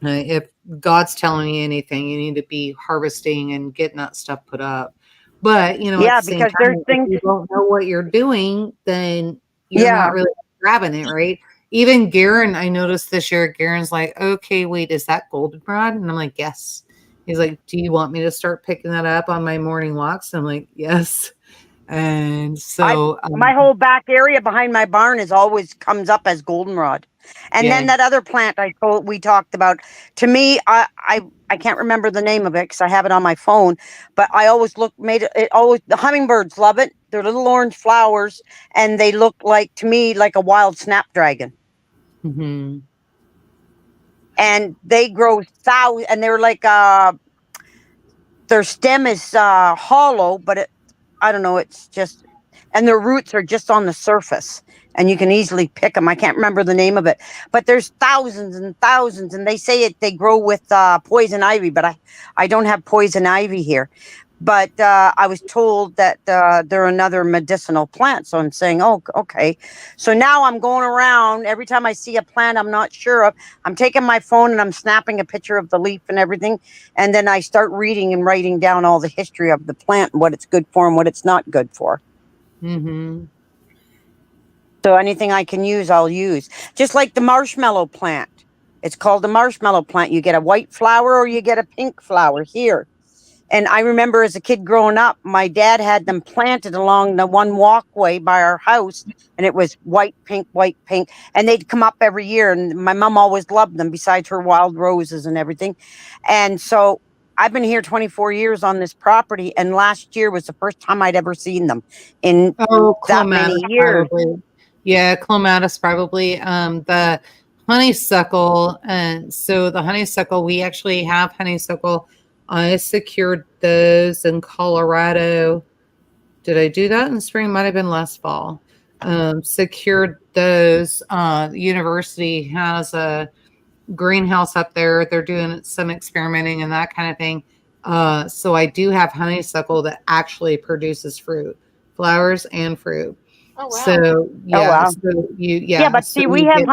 if God's telling you anything, you need to be harvesting and getting that stuff put up. But yeah, because there's things if you don't know what you're doing, then you're not really grabbing it, right? Even Garen, I noticed this year, Garen's like, okay, wait, is that goldenrod? And I'm like, yes. He's like, do you want me to start picking that up on my morning walks? I'm like, yes. And so my whole back area behind my barn always comes up as goldenrod. And then that other plant we talked about, to me, I can't remember the name of it because I have it on my phone, but I always the hummingbirds love it. They're little orange flowers and they look to me like a wild snapdragon. Mm-hmm. And they grow and they're like, their stem is hollow, but I don't know, it's just, and their roots are just on the surface and you can easily pick them. I can't remember the name of it, but there's thousands and thousands, and they say they grow with poison ivy, but I don't have poison ivy here. But I was told that they're another medicinal plant. So I'm saying, oh, okay. So now I'm going around. Every time I see a plant I'm not sure of, I'm taking my phone and I'm snapping a picture of the leaf and everything. And then I start reading and writing down all the history of the plant and what it's good for and what it's not good for. Mm-hmm. So anything I can use, I'll use. Just like the marshmallow plant. It's called the marshmallow plant. You get a white flower or you get a pink flower here. And I remember as a kid growing up, my dad had them planted along the one walkway by our house, and it was white, pink, white, pink. And they'd come up every year, and my mom always loved them besides her wild roses and everything. And so I've been here 24 years on this property, and last year was the first time I'd ever seen them in Oh, that many clematis years. probably. Yeah, clematis probably. The honeysuckle, and so the honeysuckle, we actually have honeysuckle. I secured those in Colorado. Did I do that in spring? Might have been last fall. Secured those. University has a greenhouse up there. They're doing some experimenting and that kind of thing. So I do have honeysuckle that actually produces fruit, flowers and fruit. Oh, wow. So Oh yeah, wow. so Yeah, but so see, you get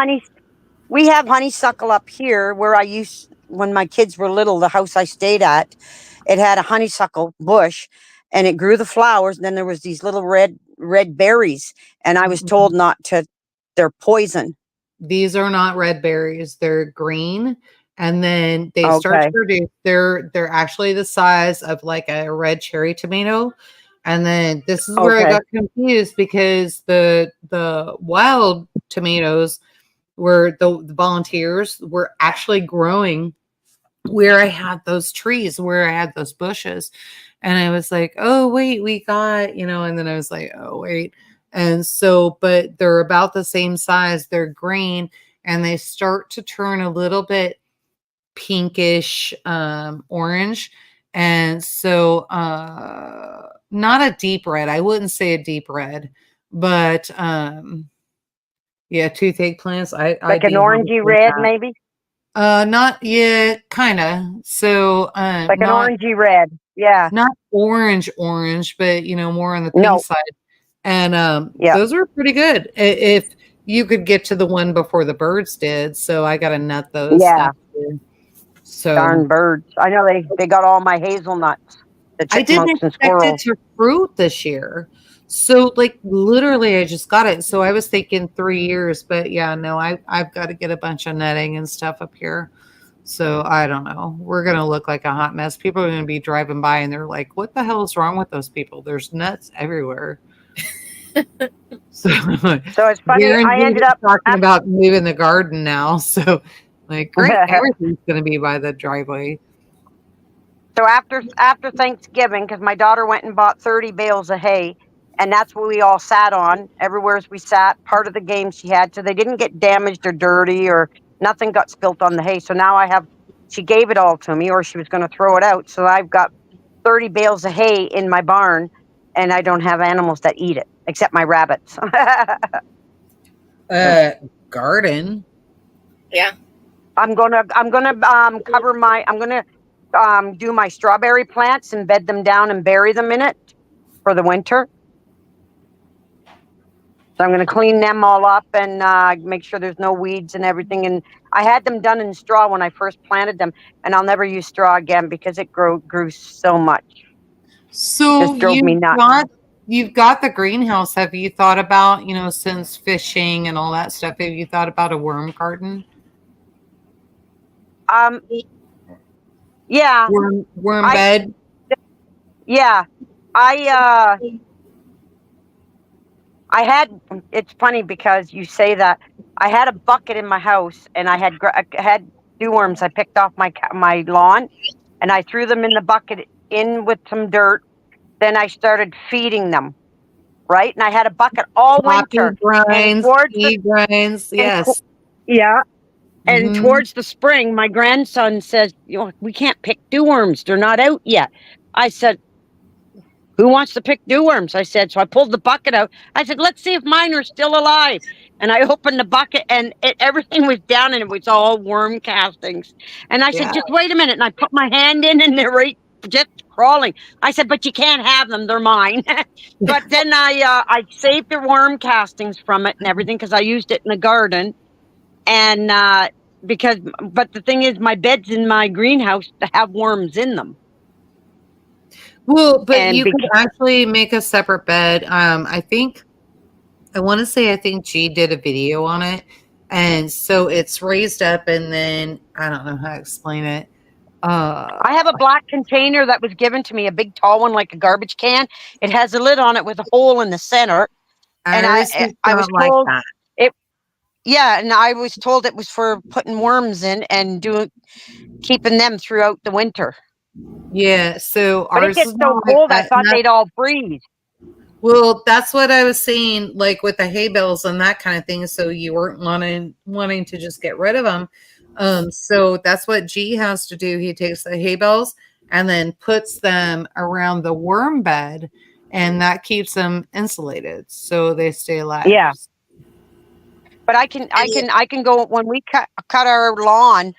we have honeysuckle up here where I used when my kids were little. The house I stayed at, it had a honeysuckle bush, and it grew the flowers. And then there was these little red berries, and I was told not to. They're poison. these are not red berries; they're green, and then they start to Okay. produce. They're actually the size of like a red cherry tomato. And then this is where I Okay. got confused because the wild tomatoes where the volunteers were actually growing where I had those trees, where I had those bushes. And I was like, oh, wait, we got, and then I was like, oh, wait. And so, but they're about the same size. They're green and they start to turn a little bit pinkish, orange. And so, not a deep red. I wouldn't say a deep red, but, yeah, toothache plants. I Like an do have a orangey with red, that. maybe. Not yet, kind of. So, Like an orangey red. Yeah. not orange, but more on the pink No. side. And Yeah. those were pretty good. If you could get to the one before the birds did, so I got to nut those Yeah. next year. So Darn birds. I know they got all my hazelnuts, the I didn't chipmunks and expect it squirrels. to fruit this year. So like literally I just got it. So I was thinking 3 years, but yeah, no, I've got to get a bunch of netting and stuff up here. So I don't know. We're gonna look like a hot mess. People are gonna be driving by and they're like, "What the hell is wrong with those people? There's nuts everywhere." So So it's funny. Darren's I gonna be ended up. talking about moving the garden now. So like, great, everything's gonna be by the driveway. So after Thanksgiving, because my daughter went and bought 30 bales of hay, and that's what we all sat on. Everywhere we sat, part of the game she had, so they didn't get damaged or dirty or nothing got spilt on the hay. So now I have. She gave it all to me, or she was going to throw it out. So I've got 30 bales of hay in my barn, and I don't have animals that eat it except my rabbits. Garden. Yeah. I'm gonna cover my. I'm gonna do my strawberry plants and bed them down and bury them in it for the winter. So I'm going to clean them all up and make sure there's no weeds and everything. And I had them done in straw when I first planted them, and I'll never use straw again because it grew so much. So Just drove me nuts. you've got the greenhouse. Have you thought about, since fishing and all that stuff, have you thought about a worm garden? Yeah. Worm bed? Yeah. I had, it's funny because you say that. I had a bucket in my house and I had dewworms. I picked off my lawn and I threw them in the bucket in with some dirt. Then I started feeding them, right? And I had a bucket all winter. Grinds, pea grinds, yes. Yeah. And towards the spring, my grandson says, we can't pick dewworms. They're not out yet. I said, who wants to pick dewworms? I said, so I pulled the bucket out. I said, let's see if mine are still alive. And I opened the bucket and everything was down and it was all worm castings. And I said, just wait a minute. And I put my hand in and they're right just crawling. I said, but you can't have them. They're mine. But then I saved the worm castings from it and everything because I used it in the garden. And but the thing is, my beds in my greenhouse have worms in them. Well, but you could actually make a separate bed. I want to say, I think G did a video on it. And so it's raised up and then, I don't know how to explain it. I have a black container that was given to me, a big tall one, like a garbage can. It has a lid on it with a hole in the center. And ours is I was not like told that. it, yeah, and I was told it was for putting worms in and keeping them throughout the winter. Yeah, so But it ours gets is so not like cold, I that. thought they'd all freeze. Well, that's what I was saying, like with the hay bales and that kind of thing. So you weren't wanting to just get rid of them. So that's what G has to do. He takes the hay bales and then puts them around the worm bed, and that keeps them insulated so they stay alive. Yeah. But I can go when we cut our lawn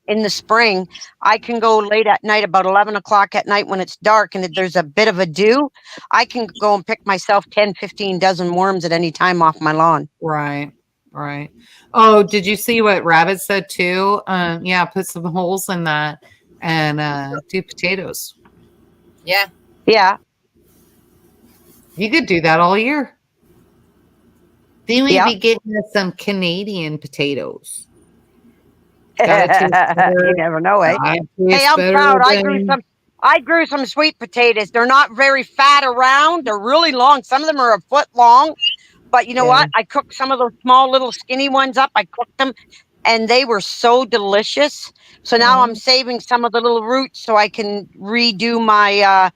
in the spring. I can go late at night, about 11 o'clock at night when it's dark and there's a bit of a dew. I can go and pick myself 10, 15 dozen worms at any time off my lawn. Right. Right. Oh, did you see what Rabbit said too? Yeah, put some holes in that and do potatoes. Yeah. Yeah. You could do that all year. Then we'd Yeah. be getting us some Canadian potatoes. You never know, eh? Hey, I'm proud. I grew some sweet potatoes. They're not very fat around. They're really long. Some of them are a foot long. But you know what? I cooked some of those small little skinny ones up. I cooked them and they were so delicious. So now I'm saving some of the little roots so I can redo my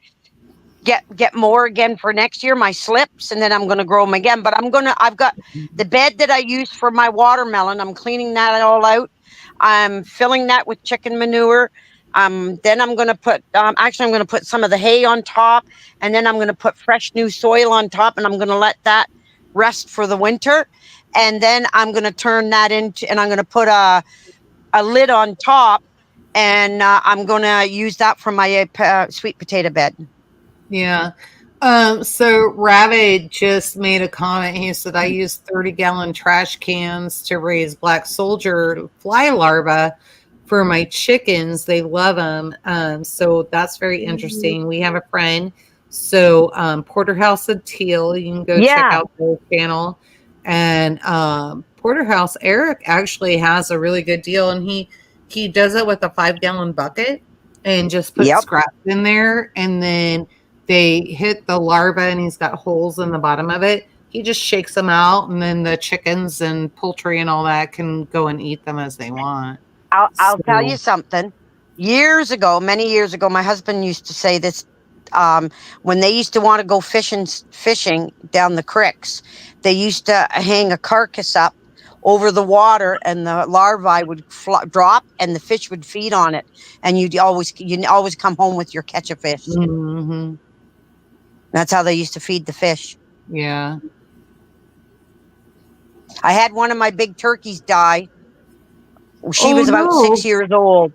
get more again for next year, my slips, and then I'm going to grow them again. But I've got the bed that I used for my watermelon. I'm cleaning that all out. I'm filling that with chicken manure. Then I'm going to put, actually, I'm going to put some of the hay on top, and then I'm going to put fresh new soil on top, and I'm going to let that rest for the winter. And then I'm going to turn that into, and I'm going to put a lid on top, and I'm going to use that for my sweet potato bed. Yeah. So Rabbit just made a comment. He said, I use 30-gallon trash cans to raise black soldier fly larvae for my chickens. They love them. So that's very interesting. We have a friend. So Porterhouse and Teal, you can go check out their channel. And Porterhouse, Eric actually has a really good deal. And he does it with a 5-gallon bucket and just puts scraps in there. And then they hit the larva and he's got holes in the bottom of it. He just shakes them out, and then the chickens and poultry and all that can go and eat them as they want. I'll tell you something. Many years ago, my husband used to say this. When they used to want to go fishing down the creeks, they used to hang a carcass up over the water, and the larvae would drop, and the fish would feed on it, and you'd always come home with your catch of fish. Mm-hmm. That's how they used to feed the fish. Yeah. I had one of my big turkeys die. She was about 6 years old.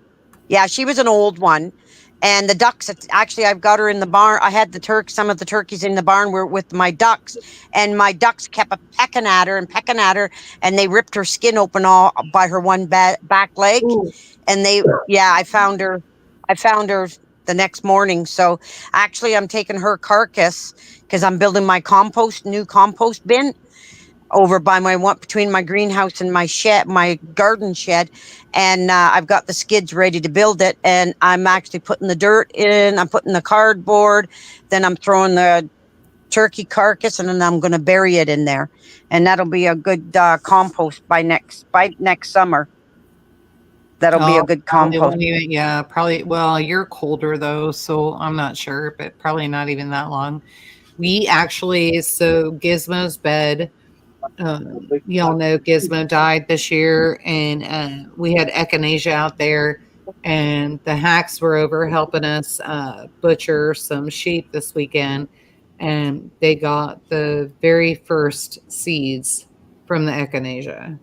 Yeah, she was an old one. And the ducks, actually, I've got her in the barn. I had some of the turkeys in the barn were with my ducks. And my ducks kept pecking at her. And they ripped her skin open all by her one back leg. Ooh. And I found her the next morning. So actually, I'm taking her carcass because I'm building my new compost bin over by between my greenhouse and my garden shed. And I've got the skids ready to build it. And I'm actually putting the dirt in, I'm putting the cardboard, then I'm throwing the turkey carcass, and then I'm going to bury it in there. And that'll be a good compost by next summer. That'll be a good compost. Probably. Well, you're colder though, so I'm not sure, but probably not even that long. We actually, so Gizmo's bed, y'all know Gizmo died this year, and we had echinacea out there, and the hacks were over helping us butcher some sheep this weekend, and they got the very first seeds from the echinacea.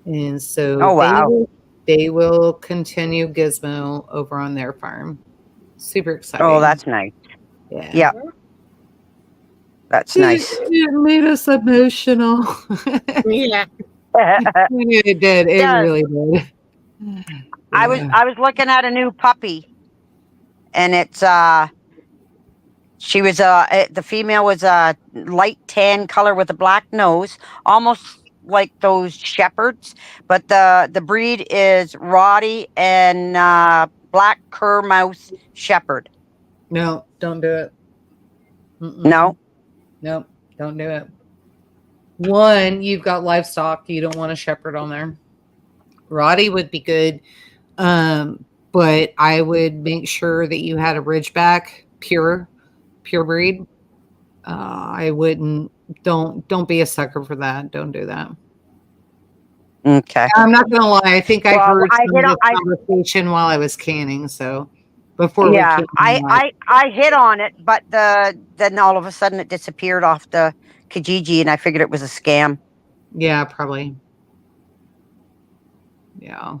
And so they will continue Gizmo over on their farm. Super exciting. Oh, that's nice. Yeah. That's nice. It made us emotional. Yeah. It did. It really did. Yeah. I was looking at a new puppy, and it's she was the female was a light tan color with a black nose, almost like those shepherds, but the breed is Roddy and black cur mouse shepherd. No, don't do it. No. Nope, don't do it. One, you've got livestock. You don't want a shepherd on there. Roddy would be good, but I would make sure that you had a Ridgeback, pure breed. I wouldn't. Don't be a sucker for that. Don't do that. Okay. I'm not gonna lie. I think I heard I some of this conversation while I was canning. So before yeah, we came I hit on it, but then all of a sudden it disappeared off the Kijiji, and I figured it was a scam. Yeah, probably. Yeah.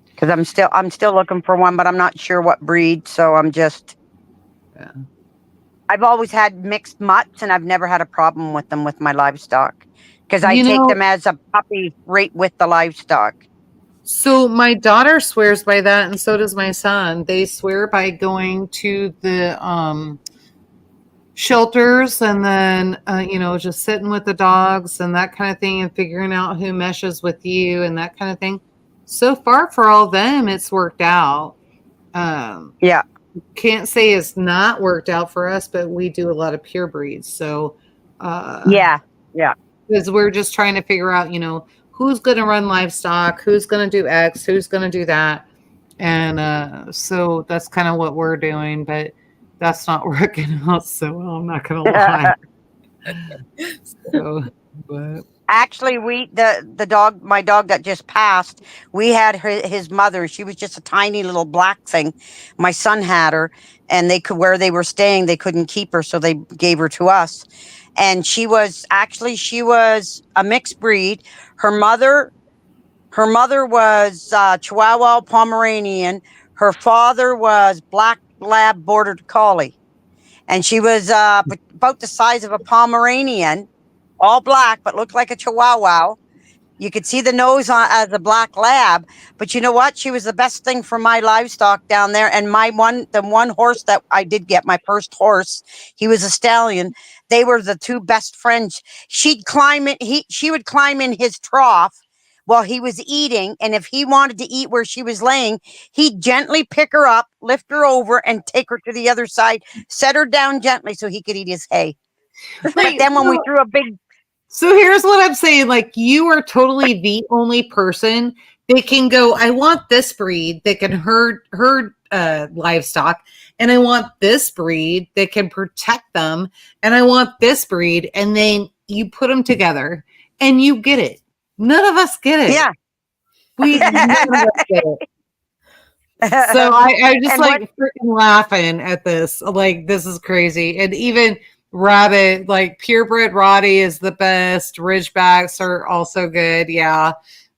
Because I'm still looking for one, but I'm not sure what breed. So I'm just. Yeah. I've always had mixed mutts, and I've never had a problem with them with my livestock. Because I take them as a puppy right with the livestock. So my daughter swears by that, and so does my son. They swear by going to the shelters and then just sitting with the dogs and that kind of thing, and figuring out who meshes with you and that kind of thing. So far, for all of them, it's worked out. Yeah. Can't say it's not worked out for us, but we do a lot of pure breeds. So yeah. Because we're just trying to figure out, who's going to run livestock, who's going to do X, who's going to do that. And so that's kind of what we're doing, but that's not working out so well. I'm not going to lie. But actually, the dog, my dog that just passed, we had his mother. She was just a tiny little black thing. My son had her, and where they were staying, they couldn't keep her, so they gave her to us. And she was a mixed breed. Her mother was Chihuahua Pomeranian. Her father was Black Lab Border Collie, and she was about the size of a Pomeranian, all black, but looked like a Chihuahua. You could see the nose as a black lab, but you know what? She was the best thing for my livestock down there. And the one horse that I did get, my first horse, he was a stallion. They were the two best friends. She would climb in his trough while he was eating, and if he wanted to eat where she was laying, he'd gently pick her up, lift her over, and take her to the other side, set her down gently so he could eat his hay. But then when we threw a big. So here's what I'm saying. Like, you are totally the only person that can go, I want this breed that can herd livestock, and I want this breed that can protect them, and I want this breed, and then you put them together and you get it. None of us get it. Yeah. None of us get it. So I just freaking laughing at this. Like, this is crazy. And even Rabbit, like purebred Roddy is the best. Ridgebacks are also good. Yeah.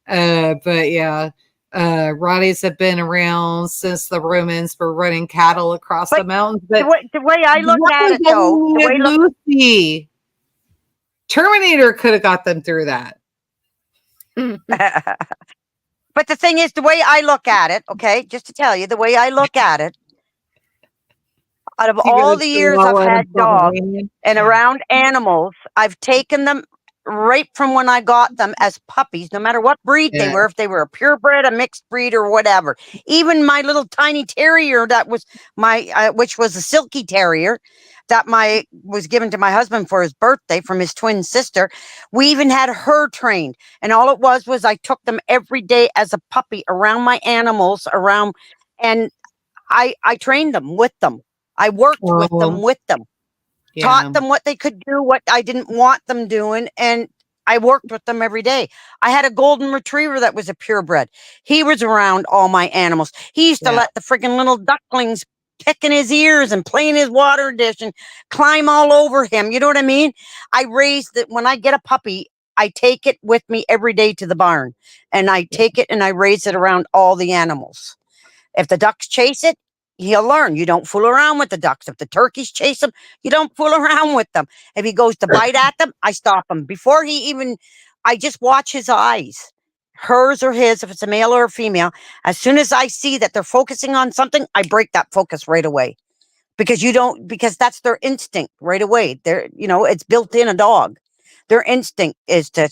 But yeah, Roddies have been around since the Romans were running cattle across the mountains. But the way I look at it, though, Lucy, Terminator could have got them through that. But the thing is, the way I look at it, okay, just to tell you, the way I look at it, out of all the years I've had dogs and around animals, I've taken them right from when I got them as puppies, no matter what breed they were, if they were a purebred, a mixed breed, or whatever. Even my little tiny terrier that was which was a silky terrier that was given to my husband for his birthday from his twin sister. We even had her trained, and all it was I took them every day as a puppy around my animals and I trained them with them. I worked with them, taught them what they could do, what I didn't want them doing, and I worked with them every day. I had a golden retriever that was a purebred. He was around all my animals. He used to let the friggin' little ducklings pick in his ears and play in his water dish and climb all over him. You know what I mean? I raised it. When I get a puppy, I take it with me every day to the barn, and I take it and I raise it around all the animals. If the ducks chase it, he'll learn. You don't fool around with the ducks. If the turkeys chase him, you don't fool around with them. If he goes to bite at them, I stop him. I just watch his eyes, hers or his, if it's a male or a female. As soon as I see that they're focusing on something, I break that focus right away. Because that's their instinct right away. It's built in a dog. Their instinct is to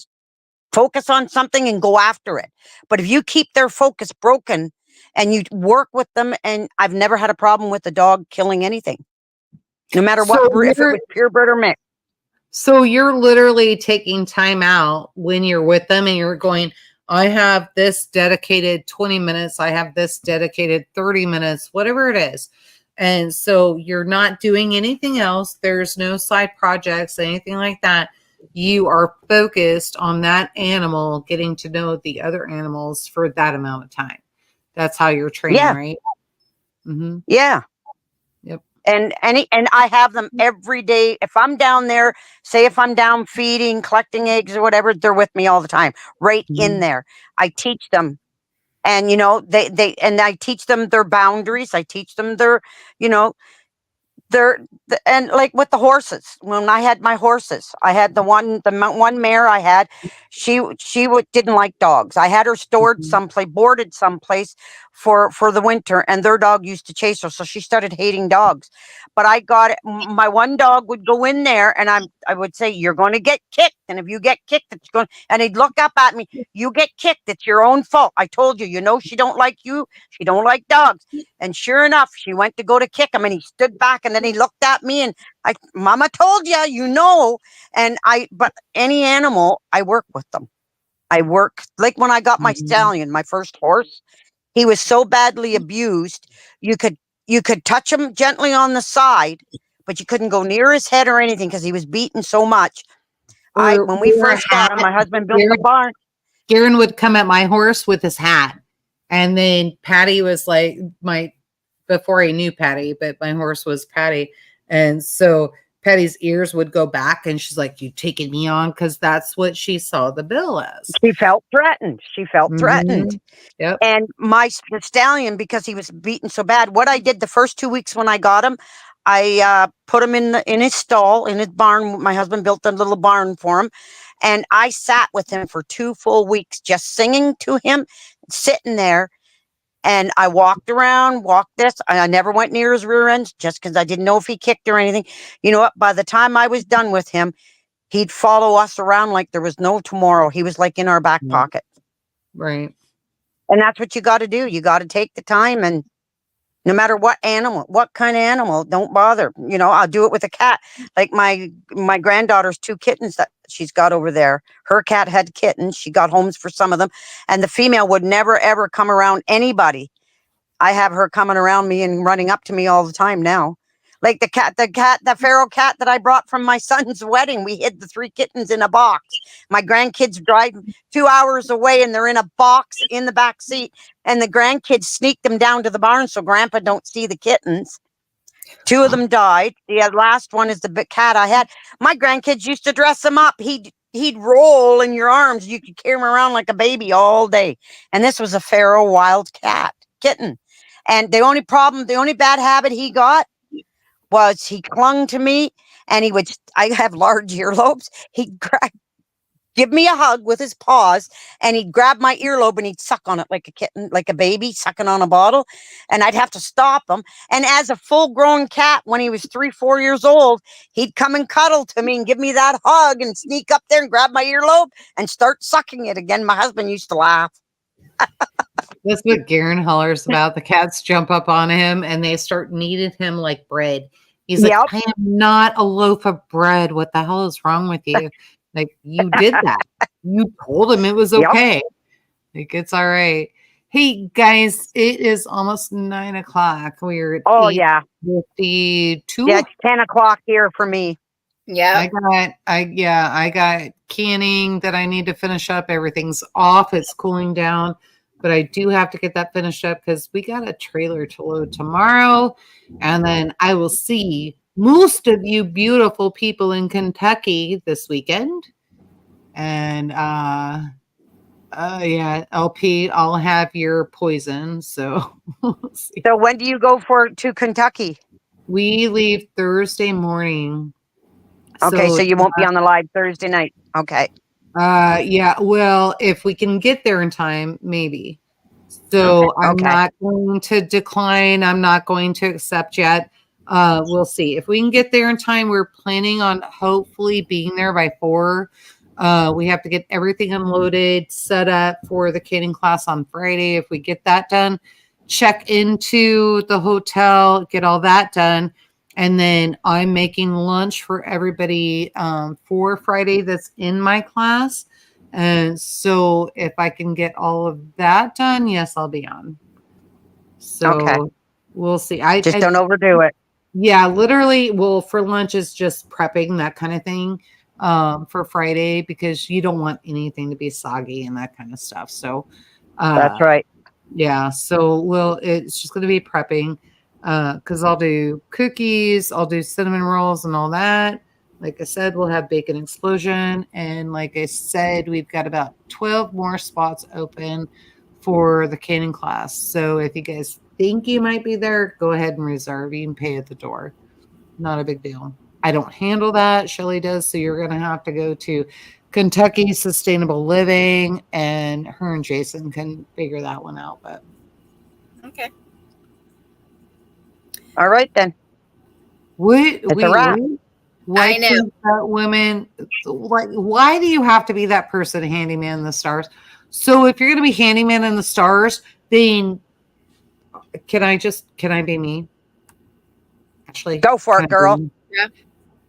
focus on something and go after it. But if you keep their focus broken and you work with them. And I've never had a problem with the dog killing anything, no matter what, if it was purebred or mixed. So you're literally taking time out when you're with them and you're going, I have this dedicated 20 minutes. I have this dedicated 30 minutes, whatever it is. And so you're not doing anything else. There's no side projects, anything like that. You are focused on that animal, getting to know the other animals for that amount of time. That's how you're training, right? Mm-hmm. Yeah. Yep. And I have them every day. If I'm down there, say if I'm down feeding, collecting eggs or whatever, they're with me all the time, right in there. I teach them, and I teach them their boundaries. I teach them their, and like with the horses, when I had my horses, I had the one mare I had, she didn't like dogs. I had her stored someplace, boarded someplace for the winter, and their dog used to chase her, so she started hating dogs. But I got it. My one dog would go in there, and I would say, you're going to get kicked, and if you get kicked, it's going, and he'd look up at me, you get kicked, it's your own fault. I told you, she don't like you, she don't like dogs. And sure enough, she went to go to kick him, and he stood back, and then he looked at me, and Mama told you, but any animal, I work with them. I work, like when I got my stallion, my first horse, he was so badly abused, you could touch him gently on the side, but you couldn't go near his head or anything because he was beaten so much. When we first got him, my husband built the barn. Garen would come at my horse with his hat. And then Patty was like before I knew Patty, but my horse was Patty. And so Patty's ears would go back and she's like, you taking me on? Because that's what she saw the bill as. She felt threatened. Yep. And my stallion, because he was beaten so bad, what I did the first 2 weeks when I got him, I put him in his stall, in his barn. My husband built a little barn for him. And I sat with him for 2 full weeks, just singing to him, sitting there. And I walked around, I never went near his rear end just because I didn't know if he kicked or anything. You know what? By the time I was done with him, he'd follow us around like there was no tomorrow. He was like in our back pocket. Right. And that's what you got to do. You got to take the time, and no matter what kind of animal, don't bother. I'll do it with a cat. Like my granddaughter's 2 kittens that she's got over there. Her cat had kittens. She got homes for some of them. And the female would never, ever come around anybody. I have her coming around me and running up to me all the time now. Like the feral cat that I brought from my son's wedding. We hid the 3 kittens in a box. My grandkids drive 2 hours away and they're in a box in the back seat. And the grandkids sneak them down to the barn so Grandpa don't see the kittens. 2 of them died. The last one is the big cat I had. My grandkids used to dress him up. He'd roll in your arms. You could carry him around like a baby all day. And this was a feral wild kitten. And the only bad habit he got was he clung to me, and I have large earlobes. He'd give me a hug with his paws, and he'd grab my earlobe and he'd suck on it like a kitten, like a baby sucking on a bottle. And I'd have to stop him. And as a full-grown cat, when he was 3-4 years old, he'd come and cuddle to me and give me that hug and sneak up there and grab my earlobe and start sucking it again. My husband used to laugh. That's what Garen hollers about. The cats jump up on him and they start kneading him like bread. He's like, I am not a loaf of bread. What the hell is wrong with you? Like, you did that. You told him it was okay. Like, it's all right. Hey, guys, it is almost 9 o'clock. We're at 8:52. Yeah, it's 10 o'clock here for me. Yeah. I got canning that I need to finish up. Everything's off. It's cooling down. But I do have to get that finished up because we got a trailer to load tomorrow. And then I will see most of you beautiful people in Kentucky this weekend. And LP, I'll have your poison. So we'll see. So when do you go to Kentucky? We leave Thursday morning. Okay, so you won't be on the live Thursday night. Okay. Yeah, well, if we can get there in time, maybe. So I'm not going to decline. I'm not going to accept yet. We'll see. If we can get there in time, we're planning on hopefully being there by 4. We have to get everything unloaded, set up for the canning class on Friday. If we get that done, check into the hotel, get all that done. And then I'm making lunch for everybody for Friday that's in my class. And so if I can get all of that done, yes, I'll be on. So Okay. we'll see. Just don't overdo it. Yeah, literally. Well, for lunch is just prepping, that kind of thing, for Friday, because you don't want anything to be soggy and that kind of stuff. So That's right. yeah, so it's just going to be prepping, because I'll do cookies, I'll do cinnamon rolls and all that. Like I said, we'll have bacon explosion, and like I said, we've got about 12 more spots open for the canning class. So if you guys think you might be there, go ahead and reserve. You can pay at the door. Not a big deal. I don't handle that. Shelly does, so you're going to have to go to Kentucky Sustainable Living, and her and Jason can figure that one out. But Okay. all right then. Why I know. can't that women, like, why do you have to be that person handyman in the stars? So if you're going to be handyman in the stars, then can I be me? Actually, go for it, girl. Yeah.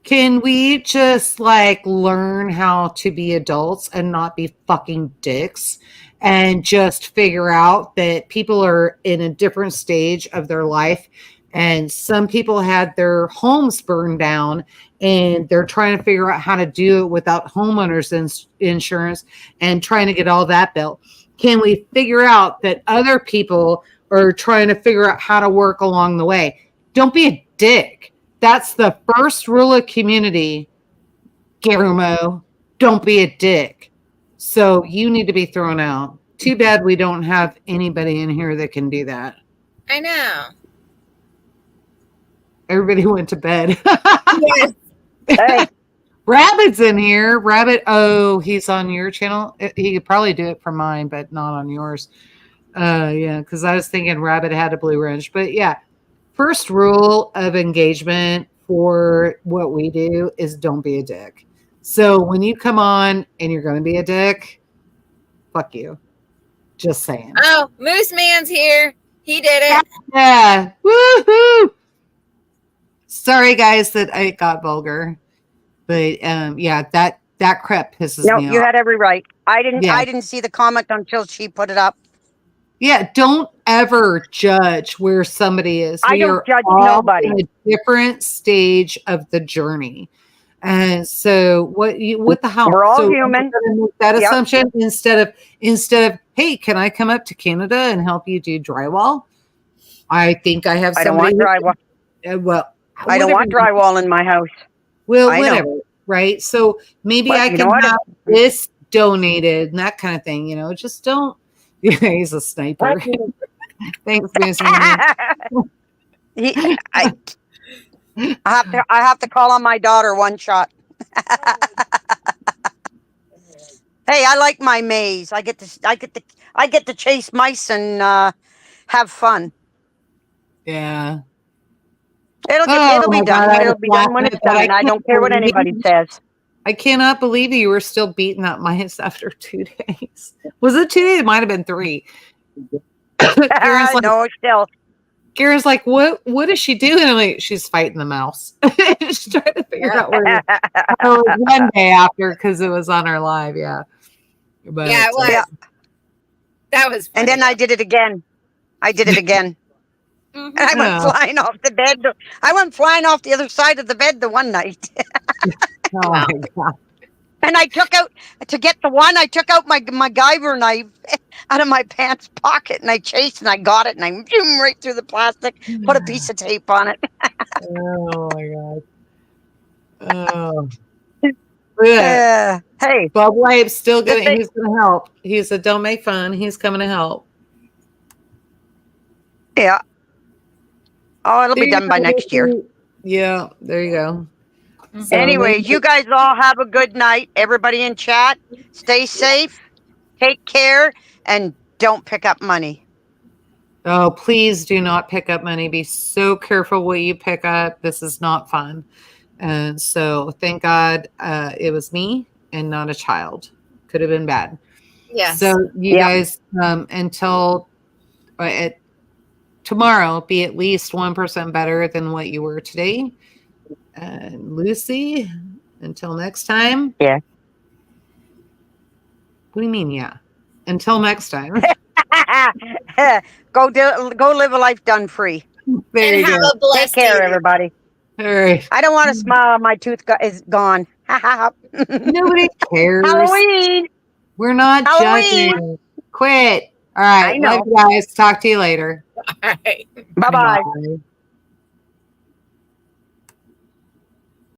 Can we just like learn how to be adults and not be fucking dicks, and just figure out that people are in a different stage of their life, and some people had their homes burned down and they're trying to figure out how to do it without homeowners insurance and trying to get all that built. Can we figure out that other people are trying to figure out how to work along the way? Don't be a dick. That's the first rule of community, Guillermo. Don't be a dick. So you need to be thrown out. Too bad we don't have anybody in here that can do that. I know. Everybody went to bed. Yes. Hey. Rabbit's in here. Rabbit, oh, he's on your channel. He could probably do it for mine, but not on yours. Yeah, because I was thinking Rabbit had a blue wrench. But yeah, first rule of engagement for what we do is don't be a dick. So when you come on and you're going to be a dick, fuck you. Just saying. Oh, Moose Man's here. He did it. Yeah. Woohoo! Sorry, guys, that I got vulgar. But yeah, that crap pisses me off. You had every right. I didn't see the comment until she put it up. Yeah, don't ever judge where somebody is. I don't judge nobody. In a different stage of the journey. And so what the hell? We're all human. That assumption instead of, hey, can I come up to Canada and help you do drywall? I think I have somebody. I don't want drywall. Well, I don't want drywall in my house. Well, whatever, right? So maybe I can have this donated and that kind of thing, just don't. Yeah, he's a sniper. Thanks, I have to call on my daughter one shot. Hey, I like my maze. I get to chase mice and have fun. Yeah. It'll be done. It'll be done when it's done. I don't care what anybody says. I cannot believe you were still beating up mice after 2 days. Was it 2 days? It might have been 3. No, still. Garen's like, what is she doing? I'm like, she's fighting the mouse. She's trying to figure out where it was one day after, because it was on our live, yeah. But, yeah, it was. That was funny. And then I did it again. And I went flying off the bed. I went flying off the other side of the bed the one night. Oh my God. And I took out, to get the one, I took out my MacGyver knife out of my pants pocket, and I chased and I got it, and I zoomed right through the plastic, put a piece of tape on it. Oh my God. Oh. Hey. Bob Wave's still good. He's going to help. He said, don't make fun. He's coming to help. Yeah. Oh, it'll be done by next year. Yeah, there you go. So anyway, you guys all have a good night. Everybody in chat, stay safe, take care, and don't pick up money. Oh, please do not pick up money. Be so careful what you pick up. This is not fun. And so thank God it was me and not a child. Could have been bad. Yes. So you guys, until tomorrow be at least 1% better than what you were today. Lucy, until next time. Yeah. What do you mean, yeah? Until next time. Go live a life done free. There And you have go. a blessed Take care, year. everybody. All right. I don't want to smile. My tooth is gone. Nobody cares. Halloween. We're not Halloween. judging. Quit. All right. I know. Love you guys. Talk to you later. All right. Bye-bye. Bye.